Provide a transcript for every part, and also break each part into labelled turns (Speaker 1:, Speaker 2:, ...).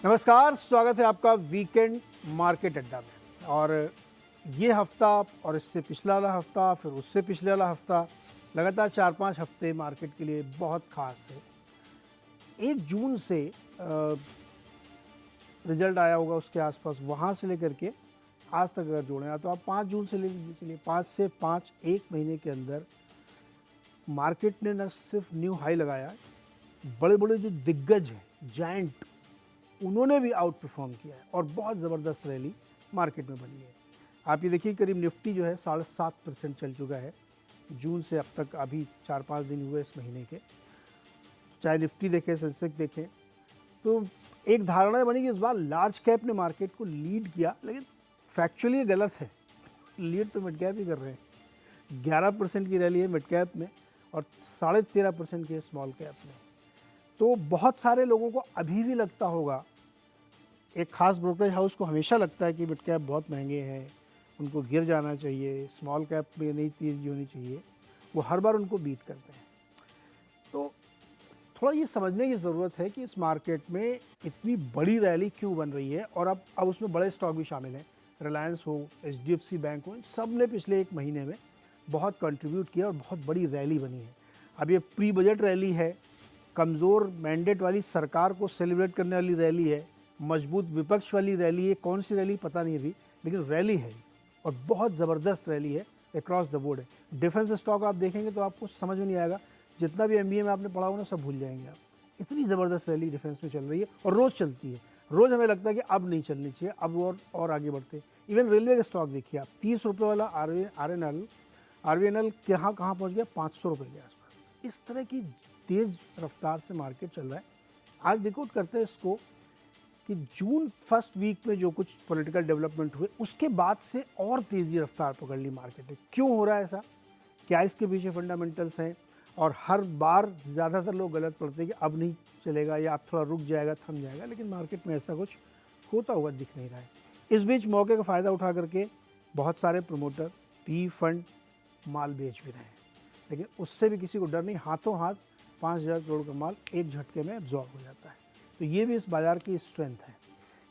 Speaker 1: नमस्कार, स्वागत है आपका वीकेंड मार्केट अड्डा में। और ये हफ्ता और इससे पिछला वाला हफ्ता, फिर उससे पिछले वाला हफ्ता, लगातार 4-5 हफ्ते मार्केट के लिए बहुत खास है। 1 जून से रिजल्ट आया होगा उसके आसपास, वहाँ से लेकर के आज तक अगर जोड़ें तो आप 5 जून से ले लीजिए। चलिए 5 से 5 1 महीने के अंदर मार्केट ने न सिर्फ न्यू हाई लगाया, बड़े बड़े जो दिग्गज हैं, जायंट, उन्होंने भी आउट परफॉर्म किया है और बहुत ज़बरदस्त रैली मार्केट में बनी है। आप ये देखिए, करीब निफ्टी जो है 7.5% चल चुका है जून से अब तक। अभी 4-5 दिन हुए इस महीने के। चाहे निफ्टी देखें, सेंसेक्स देखें, तो एक धारणा बनी कि इस बार लार्ज कैप ने मार्केट को लीड किया, लेकिन फैक्चुअली ये गलत है। लीड तो मिड कैप ही कर रहे हैं। 11% की रैली है मिड कैप में और 13.5% की है स्मॉल कैप में। तो बहुत सारे लोगों को अभी भी लगता होगा, एक खास ब्रोकरेज हाउस को हमेशा लगता है कि मिड कैप बहुत महंगे हैं, उनको गिर जाना चाहिए, स्मॉल कैप में नई तेज़ी होनी चाहिए। वो हर बार उनको बीट करते हैं। तो थोड़ा ये समझने की ज़रूरत है कि इस मार्केट में इतनी बड़ी रैली क्यों बन रही है। और अब उसमें बड़े स्टॉक भी शामिल हैं। रिलायंस हो, HDFC बैंक हो, इन सब ने पिछले 1 महीने में बहुत कंट्रीब्यूट किया और बहुत बड़ी रैली बनी है। अब ये प्री बजट रैली है, कमज़ोर मैंडेट वाली सरकार को सेलिब्रेट करने वाली रैली है, मजबूत विपक्ष वाली रैली है। कौन सी रैली पता नहीं अभी, लेकिन रैली है और बहुत ज़बरदस्त रैली है, अक्रॉस द बोर्ड है। डिफेंस स्टॉक आप देखेंगे तो आपको समझ में नहीं आएगा, जितना भी MBA में आपने पढ़ा हो ना, सब भूल जाएंगे आप। इतनी ज़बरदस्त रैली डिफेंस में चल रही है और रोज़ चलती है। रोज़ हमें लगता है कि अब नहीं चलनी चाहिए, अब और आगे बढ़ते। इवन रेलवे का स्टॉक देखिए आप, 30 रुपये वाला RVNL कहाँ पहुँच गया, 500 रुपये के आसपास। इस तरह की तेज़ रफ्तार से मार्केट चल रहा है। आज डिकोड करते हैं इसको कि जून फर्स्ट वीक में जो कुछ पॉलिटिकल डेवलपमेंट हुए, उसके बाद से और तेज़ी रफ्तार पकड़ ली मार्केट ने। क्यों हो रहा है ऐसा? क्या इसके पीछे फंडामेंटल्स हैं? और हर बार ज़्यादातर लोग गलत पढ़ते हैं कि अब नहीं चलेगा या अब थोड़ा रुक जाएगा, थम जाएगा, लेकिन मार्केट में ऐसा कुछ होता हुआ दिख नहीं रहा है। इस बीच मौके का फ़ायदा उठा करके बहुत सारे प्रमोटर, PE फंड माल बेच भी रहे हैं, लेकिन उससे भी किसी को डर नहीं। हाथों हाथ 5,000 करोड़ का माल एक झटके में एब्जॉर्ब हो जाता है। तो ये भी इस बाज़ार की स्ट्रेंथ है।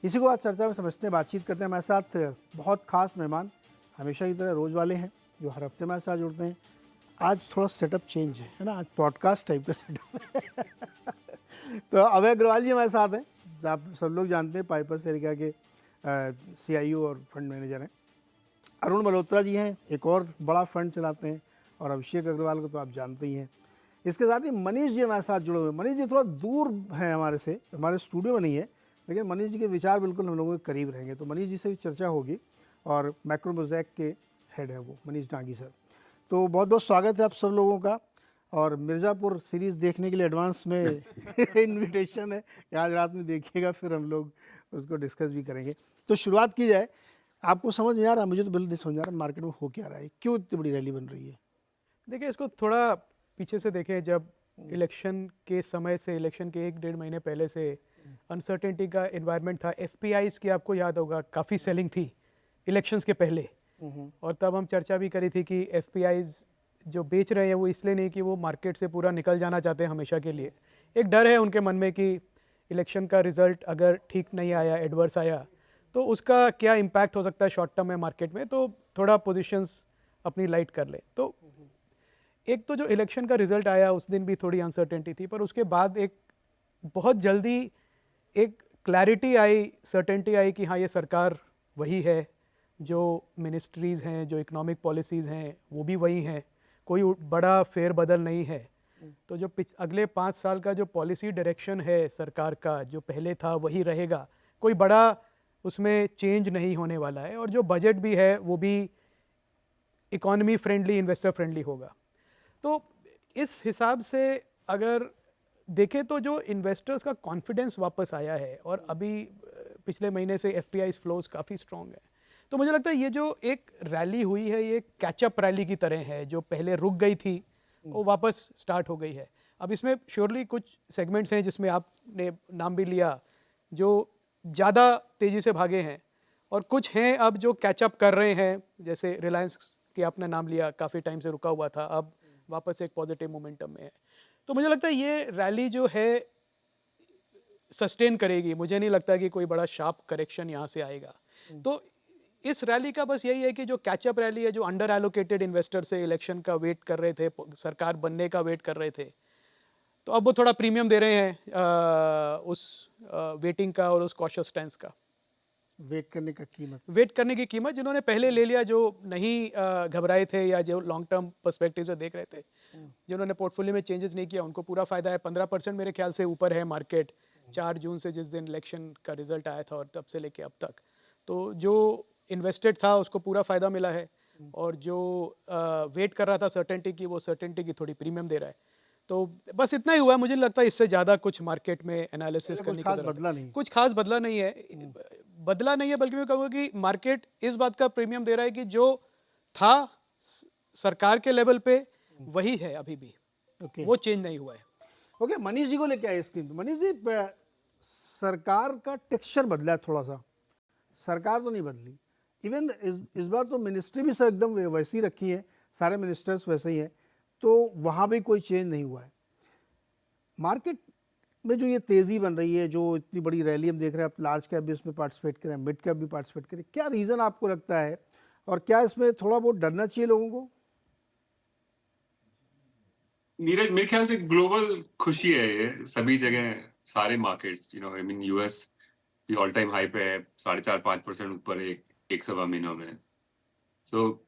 Speaker 1: इसी को आज चर्चा में समझते हैं, बातचीत करते हैं। हमारे साथ बहुत खास मेहमान हमेशा की तरह रोज़ वाले हैं, जो हर हफ्ते हमारे साथ जुड़ते हैं। आज थोड़ा सेटअप चेंज है ना, आज पॉडकास्ट टाइप का सेटअप है। तो अभय अग्रवाल जी हमारे साथ हैं। आप सब लोग जानते हैं, पाइपर्स एरिका के CIO और फंड मैनेजर हैं। अरुण मल्होत्रा जी हैं, एक और बड़ा फंड चलाते हैं। और अभिषेक अग्रवाल को तो आप जानते ही हैं। इसके साथ ही मनीष जी हमारे साथ जुड़े हुए हैं। मनीष जी थोड़ा दूर हैं हमारे से, हमारे स्टूडियो में नहीं है, लेकिन मनीष जी के विचार बिल्कुल हम लोगों के करीब रहेंगे। तो मनीष जी से भी चर्चा होगी। और मैक्रो मोज़ेक के हेड है वो, मनीष डांगी सर। तो बहुत बहुत स्वागत है आप सब लोगों का। और मिर्ज़ापुर सीरीज़ देखने के लिए एडवांस में इनविटेशन है कि आज रात में देखिएगा, फिर हम लोग उसको डिस्कस भी करेंगे। तो शुरुआत की जाए। आपको समझ में आ रहा है? मुझे तो बिल्कुल नहीं समझ आ रहा मार्केट में हो क्या रहा है, क्यों इतनी बड़ी रैली बन रही है।
Speaker 2: देखिए, इसको थोड़ा पीछे से देखें। जब इलेक्शन के समय से, इलेक्शन के 1-1.5 महीने पहले से अनसर्टेनिटी का एनवायरनमेंट था। FPIs की आपको याद होगा, काफ़ी सेलिंग थी इलेक्शंस के पहले। और तब हम चर्चा भी करी थी कि FPIs जो बेच रहे हैं वो इसलिए नहीं कि वो मार्केट से पूरा निकल जाना चाहते हैं हमेशा के लिए। एक डर है उनके मन में कि इलेक्शन का रिजल्ट अगर ठीक नहीं आया, एडवर्स आया, तो उसका क्या इम्पैक्ट हो सकता है शॉर्ट टर्म में मार्केट में, तो थोड़ा पोजीशंस अपनी लाइट कर लें। तो एक तो जो इलेक्शन का रिजल्ट आया उस दिन भी थोड़ी अनसर्टेनिटी थी, पर उसके बाद एक बहुत जल्दी एक क्लैरिटी आई, सर्टेनिटी आई कि हाँ, ये सरकार वही है, जो मिनिस्ट्रीज़ हैं, जो इकोनॉमिक पॉलिसीज़ हैं वो भी वही हैं, कोई बड़ा फेरबदल नहीं है। तो जो अगले 5 साल का जो पॉलिसी डायरेक्शन है सरकार का, जो पहले था वही रहेगा, कोई बड़ा उसमें चेंज नहीं होने वाला है। और जो बजट भी है वो भी इकॉनमी फ्रेंडली, इन्वेस्टर फ्रेंडली होगा। तो इस हिसाब से अगर देखें तो जो इन्वेस्टर्स का कॉन्फिडेंस वापस आया है, और अभी पिछले महीने से FPIs फ्लोज काफ़ी स्ट्रॉन्ग है। तो मुझे लगता है ये जो एक रैली हुई है, ये कैचअप रैली की तरह है। जो पहले रुक गई थी वो वापस स्टार्ट हो गई है। अब इसमें श्योरली कुछ सेगमेंट्स हैं जिसमें आपने नाम भी लिया, जो ज़्यादा तेज़ी से भागे हैं, और कुछ हैं अब जो कैचअप कर रहे हैं, जैसे रिलायंस की आपने नाम लिया, काफ़ी टाइम से रुका हुआ था, अब वापस एक पॉजिटिव मोमेंटम में है। तो मुझे लगता है ये रैली जो है सस्टेन करेगी, मुझे नहीं लगता कि कोई बड़ा शार्प करेक्शन यहाँ से आएगा। तो इस रैली का बस यही है कि जो कैचअप रैली है, जो अंडर एलोकेटेड इन्वेस्टर से इलेक्शन का वेट कर रहे थे, सरकार बनने का वेट कर रहे थे, तो अब वो थोड़ा प्रीमियम दे रहे हैं उस वेटिंग का और उस कॉशियस स्टैंस का।
Speaker 1: वेट करने का कीमत।
Speaker 2: वेट करने की कीमत, जिन्होंने पहले ले लिया, जो नहीं घबराए थे या जो लॉन्ग टर्म पर्सपेक्टिव से देख रहे थे, जिन्होंने पोर्टफोलियो में चेंजेस नहीं किया, उनको पूरा फायदा है। 15% मेरे ख्याल से ऊपर है मार्केट 4 जून से, जिस दिन इलेक्शन का रिजल्ट आया था, और तब से लेके अब तक। तो जो इन्वेस्टेड था उसको पूरा फायदा मिला है, और जो वेट कर रहा था सर्टेनिटी की, वो सर्टेनिटी की थोड़ी प्रीमियम दे रहा है। तो बस इतना ही हुआ है, मुझे नहीं लगता इससे ज़्यादा कुछ मार्केट में एनालिसिस
Speaker 1: कुछ
Speaker 2: करने की
Speaker 1: खास
Speaker 2: ज़रूरत
Speaker 1: बदला
Speaker 2: है।
Speaker 1: नहीं।
Speaker 2: कुछ खास बदला नहीं है, बदला नहीं है, बल्कि मैं कहूँगा कि मार्केट इस बात का प्रीमियम दे रहा है कि जो था सरकार के लेवल पे वही है अभी भी,
Speaker 1: ओके
Speaker 2: वो चेंज नहीं हुआ है।
Speaker 1: ओके, मनीष जी को लेके आए स्कीम। तो मनीष जी, सरकार का टेक्सचर बदला है थोड़ा सा, सरकार तो नहीं बदली। इवन इस बार तो मिनिस्ट्री भी सब एकदम वैसी ही रखी है, सारे मिनिस्टर्स वैसे ही हैं, तो वहाँ भी कोई चेंज नहीं हुआ है। मार्केट में जो ये तेज़ी बन रही है, जो इतनी बड़ी रैली हम देख रहे हैं, आप लार्ज कैप भी इसमें पार्टिसिपेट करें, मिड कैप भी पार्टिसिपेट करें, क्या रीज़न आपको लगता है, और क्या इसमें थोड़ा बहुत डरना चाहिए लोगों को?
Speaker 3: नीरज, मेरे ख्याल से ग्लोबल खुशी है ये, सभी जगह सारे मार्केट्स, आई मीन यूएस भी ऑल टाइम हाई पे है, 4.5-5% ऊपर है एक सवा महीनों में। सो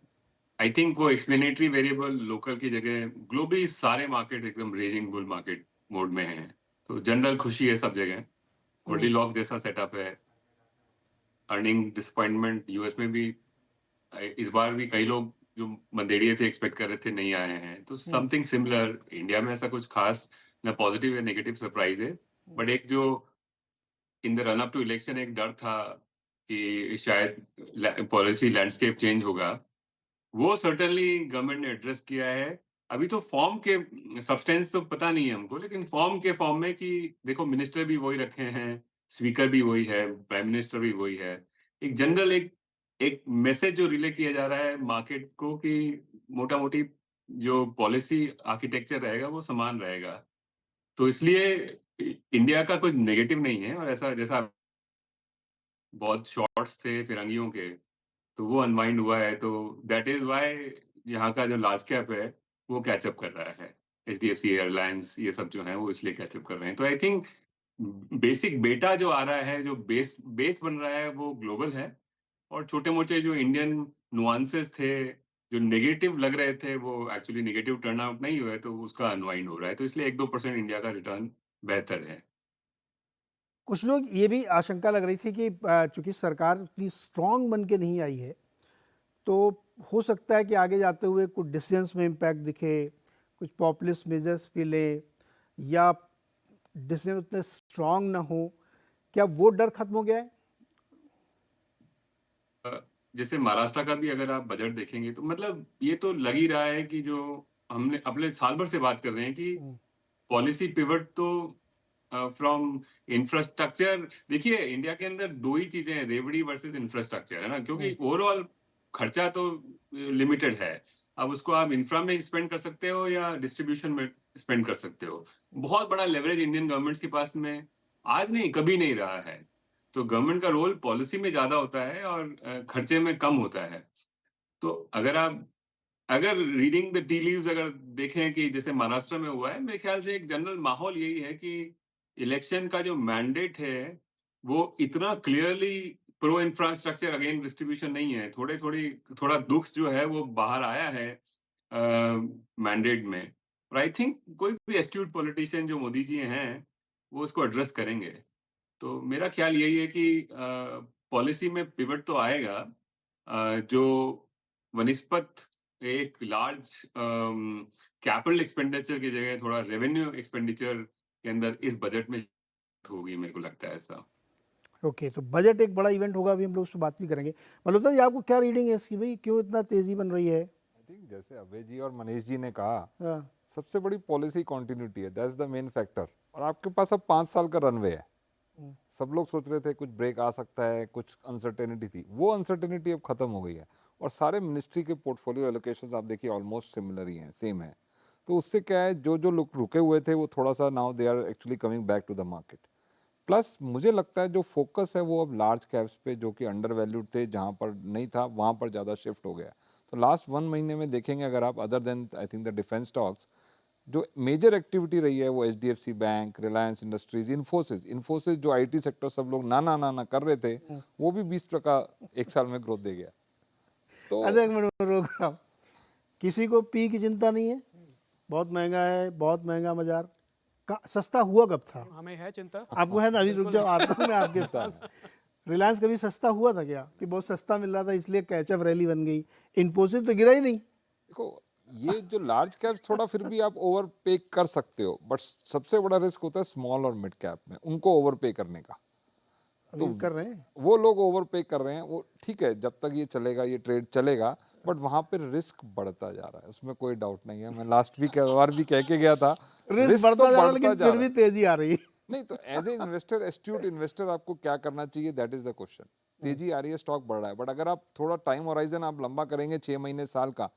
Speaker 3: आई थिंक वो एक्सप्लेनेटरी वेरिएबल लोकल की जगह ग्लोबली सारे मार्केट एकदम रेजिंग बुल मार्केट मोड में हैं। तो जनरल खुशी है सब जगह, गोल्डीलॉक जैसा सेटअप है। अर्निंग डिसअपॉइंटमेंट यूएस में भी इस बार भी कई लोग जो मंदेड़िए थे एक्सपेक्ट कर रहे थे नहीं आए हैं, तो समथिंग सिमिलर इंडिया में ऐसा कुछ खास ना पॉजिटिव या नेगेटिव सरप्राइज है। बट एक जो in the run up to election एक डर था कि शायद पॉलिसी लैंडस्केप चेंज होगा, वो सर्टेनली गवर्नमेंट ने एड्रेस किया है। अभी तो फॉर्म के सब्सटेंस तो पता नहीं है हमको, लेकिन फॉर्म के फॉर्म में कि देखो मिनिस्टर भी वही रखे हैं, स्पीकर भी वही है, प्राइम मिनिस्टर भी वही है। एक जनरल एक एक मैसेज जो रिले किया जा रहा है मार्केट को कि मोटा मोटी जो पॉलिसी आर्किटेक्चर रहेगा वो समान रहेगा। तो इसलिए इंडिया का कुछ नेगेटिव नहीं है, और ऐसा जैसा बहुत शॉर्ट्स थे फिरंगियों के, तो वो अनवाइंड हुआ है। तो दैट इज व्हाई यहाँ का जो लार्ज कैप है वो कैचअप कर रहा है। एचडीएफसी, एयरलाइंस, ये सब जो है वो इसलिए कैचअप कर रहे हैं। तो आई थिंक बेसिक बेटा जो आ रहा है, जो बेस बेस बन रहा है, वो ग्लोबल है, और छोटे मोटे जो इंडियन नुआंसेस थे जो नेगेटिव लग रहे थे वो एक्चुअली नेगेटिव टर्न आउट नहीं हुए, तो उसका अनवाइंड हो रहा है। तो इसलिए 1-2% इंडिया का रिटर्न बेहतर है।
Speaker 1: कुछ लोग ये भी आशंका लग रही थी कि चूंकि सरकार इतनी स्ट्रांग बन के नहीं आई है, तो हो सकता है कि आगे जाते हुए कुछ डिसीजंस में इम्पैक्ट दिखे, कुछ पॉपुलिस्ट मेजर्स भी ले, या डिसीजन उतने स्ट्रांग ना हो। क्या वो डर खत्म हो गया है?
Speaker 3: जैसे महाराष्ट्र का भी अगर आप बजट देखेंगे तो मतलब ये तो लग ही रहा है कि जो हमने अगले साल भर से बात कर रहे हैं कि पॉलिसी पिवट तो फ्रॉम इंफ्रास्ट्रक्चर। देखिए इंडिया के अंदर दो ही चीजें हैं, रेवड़ी वर्सेस इंफ्रास्ट्रक्चर, है ना, क्योंकि ओवरऑल खर्चा तो लिमिटेड है। अब उसको आप इंफ्रा में स्पेंड कर सकते हो या डिस्ट्रीब्यूशन में स्पेंड कर सकते हो। बहुत बड़ा लेवरेज इंडियन गवर्नमेंट के पास में आज नहीं कभी नहीं रहा है। तो गवर्नमेंट का रोल पॉलिसी में ज्यादा होता है और खर्चे में कम होता है। तो अगर रीडिंग द टी लीव्स अगर देखें कि जैसे महाराष्ट्र में हुआ है, मेरे ख्याल से एक जनरल माहौल यही है कि इलेक्शन का जो मैंडेट है वो इतना clearly pro infrastructure again distribution नहीं है। थोड़ा दुख जो है वो बाहर आया है मैंडेट में, और आई थिंक कोई भी एस्ट्यूट पॉलिटिशियन जो मोदी जी हैं वो उसको एड्रेस करेंगे। तो मेरा ख्याल यही है कि पॉलिसी में पिवट तो आएगा, जो वनिस्पत एक लार्ज कैपिटल एक्सपेंडिचर की जगह थोड़ा रेवेन्यू एक्सपेंडिचर के अंदर इस बजट में होगी, मेरे को लगता है ऐसा।
Speaker 1: ओके, तो बजट एक बड़ा इवेंट होगा, अभी हम लोग उस पर बात भी करेंगे। मल्होत्रा जी, आपको क्या रीडिंग है इसकी, भाई क्यों इतना तेजी बन रही है?
Speaker 4: आई थिंक जैसे अभय जी और मनीष जी ने कहा,
Speaker 1: हाँ,
Speaker 4: सबसे बड़ी पॉलिसी कॉन्टिन्यूटी है, दैट्स द मेन फैक्टर। और आपके पास अब 5 साल का रनवे है। सब लोग सोच रहे थे कुछ ब्रेक आ सकता है, कुछ अनसर्टेनिटी थी, वो अनसर्टेनिटी अब खत्म हो गई है। और सारे मिनिस्ट्री के पोर्टफोलियो एलोकेशंस आप देखिए ऑलमोस्ट सिमिलर ही हैं, सेम है। तो उससे क्या है, जो जो लोग रुके हुए थे वो थोड़ा सा now they are actually coming back to the market. Plus मुझे लगता है जो फोकस है वो अब लार्ज कैप्स पे, जो कि अंडर वैल्यूड थे, जहाँ पर नहीं था वहाँ पर ज़्यादा शिफ्ट हो गया। तो लास्ट 1 महीने में देखेंगे अगर आप, other than I think the defence stocks, जो मेजर एक्टिविटी रही है वो HDFC बैंक, रिलायंस इंडस्ट्रीज, इन्फोसिस जो IT सेक्टर सब लोग ना कर रहे थे, वो भी 20% एक साल में ग्रोथ दे गया। तो
Speaker 1: अच्छा एक मिनट रोक रहा हूँ। किसी को पी की चिंता नहीं है, बहुत महंगा है, बहुत महंगा बाजार का, सस्ता हुआ कब था?
Speaker 2: हमें है चिंता।
Speaker 1: आपको है ना? अभी रुक जाओ, आता हूँ मैं आपके पास। रिलायंस कभी सस्ता हुआ था क्या कि बहुत सस्ता मिल रहा था इसलिए कैचअप रैली बन गई? इन्फोसिस तो गिरा ही नहीं।
Speaker 4: देखो, ये जो लार्ज कैप थोड़ा फिर भी आप ओवर पे कर सकते हो, बट सबसे बड़ा रिस्क होता है स्मॉल और मिड कैप में, उनको ओवर पे करने का।
Speaker 1: अभी कर रहे हैं।
Speaker 4: वो लोग ओवर पे कर रहे हैं, वो ठीक है, जब तक ये चलेगा, ये ट्रेड चलेगा, बट वहां पे रिस्क बढ़ता जा रहा है, उसमें कोई डाउट नहीं है। मैं लास्ट बार भी कह के गया था,
Speaker 1: रिस्क
Speaker 4: तो
Speaker 1: बढ़ता जा रहा है, लेकिन
Speaker 4: जा
Speaker 1: फिर
Speaker 4: रहा
Speaker 1: भी
Speaker 4: है।
Speaker 1: तेजी आ रही है।
Speaker 4: नहीं तो as a investor, astute investor, आपको क्या करना चाहिए, दैट इज द क्वेश्चन। तेजी आ रही है, स्टॉक बढ़ रहा है, बट अगर आप थोड़ा टाइम होराइजन आप लंबा करेंगे, 6 महीने साल का,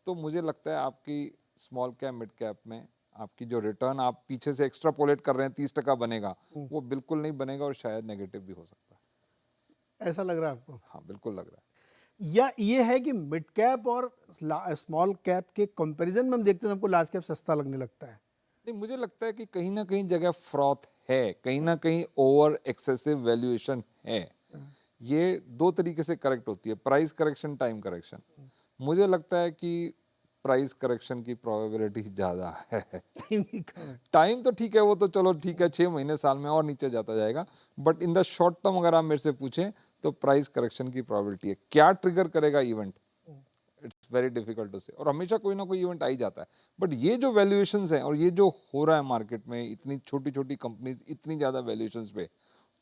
Speaker 4: तो मुझे लगता है आपकी स्मॉल कैप मिड कैप में आपकी जो रिटर्न आप पीछे से एक्स्ट्रापोलेट कर रहे हैं 30% बनेगा, वो बिल्कुल नहीं बनेगा और शायद नेगेटिव भी हो सकता है।
Speaker 1: ऐसा लग रहा है आपको?
Speaker 4: हाँ, बिल्कुल लग रहा है।
Speaker 1: या ये है कि मिड कैप और स्मॉल कैप के कंपैरिजन में हम देखते हैं हमको लार्ज कैप सस्ता लगने लगता है?
Speaker 4: नहीं, मुझे लगता है कि कहीं ना कहीं जगह फ्रॉथ है, कहीं ना कहीं ओवर एक्सेसिव वैल्यूएशन है। ये दो तरीके से करेक्ट होती है, प्राइस करेक्शन, टाइम करेक्शन। मुझे लगता है कि प्राइस करेक्शन की प्रोबेबिलिटी ज़्यादा है। टाइम तो ठीक है, वो तो चलो ठीक है, 6 महीने साल में और नीचे जाता जाएगा, but in the short term अगर आप मेरे से पूछें तो प्राइस करेक्शन की प्रोबेबिलिटी है। क्या ट्रिगर करेगा event, it's very difficult to say, और हमेशा कोई ना कोई इवेंट आ ही जाता है। बट ये जो वैल्यूएशंस हैं और ये जो हो रहा है मार्केट में, इतनी छोटी छोटी कंपनीज इतनी ज़्यादा वैल्यूएशंस पे,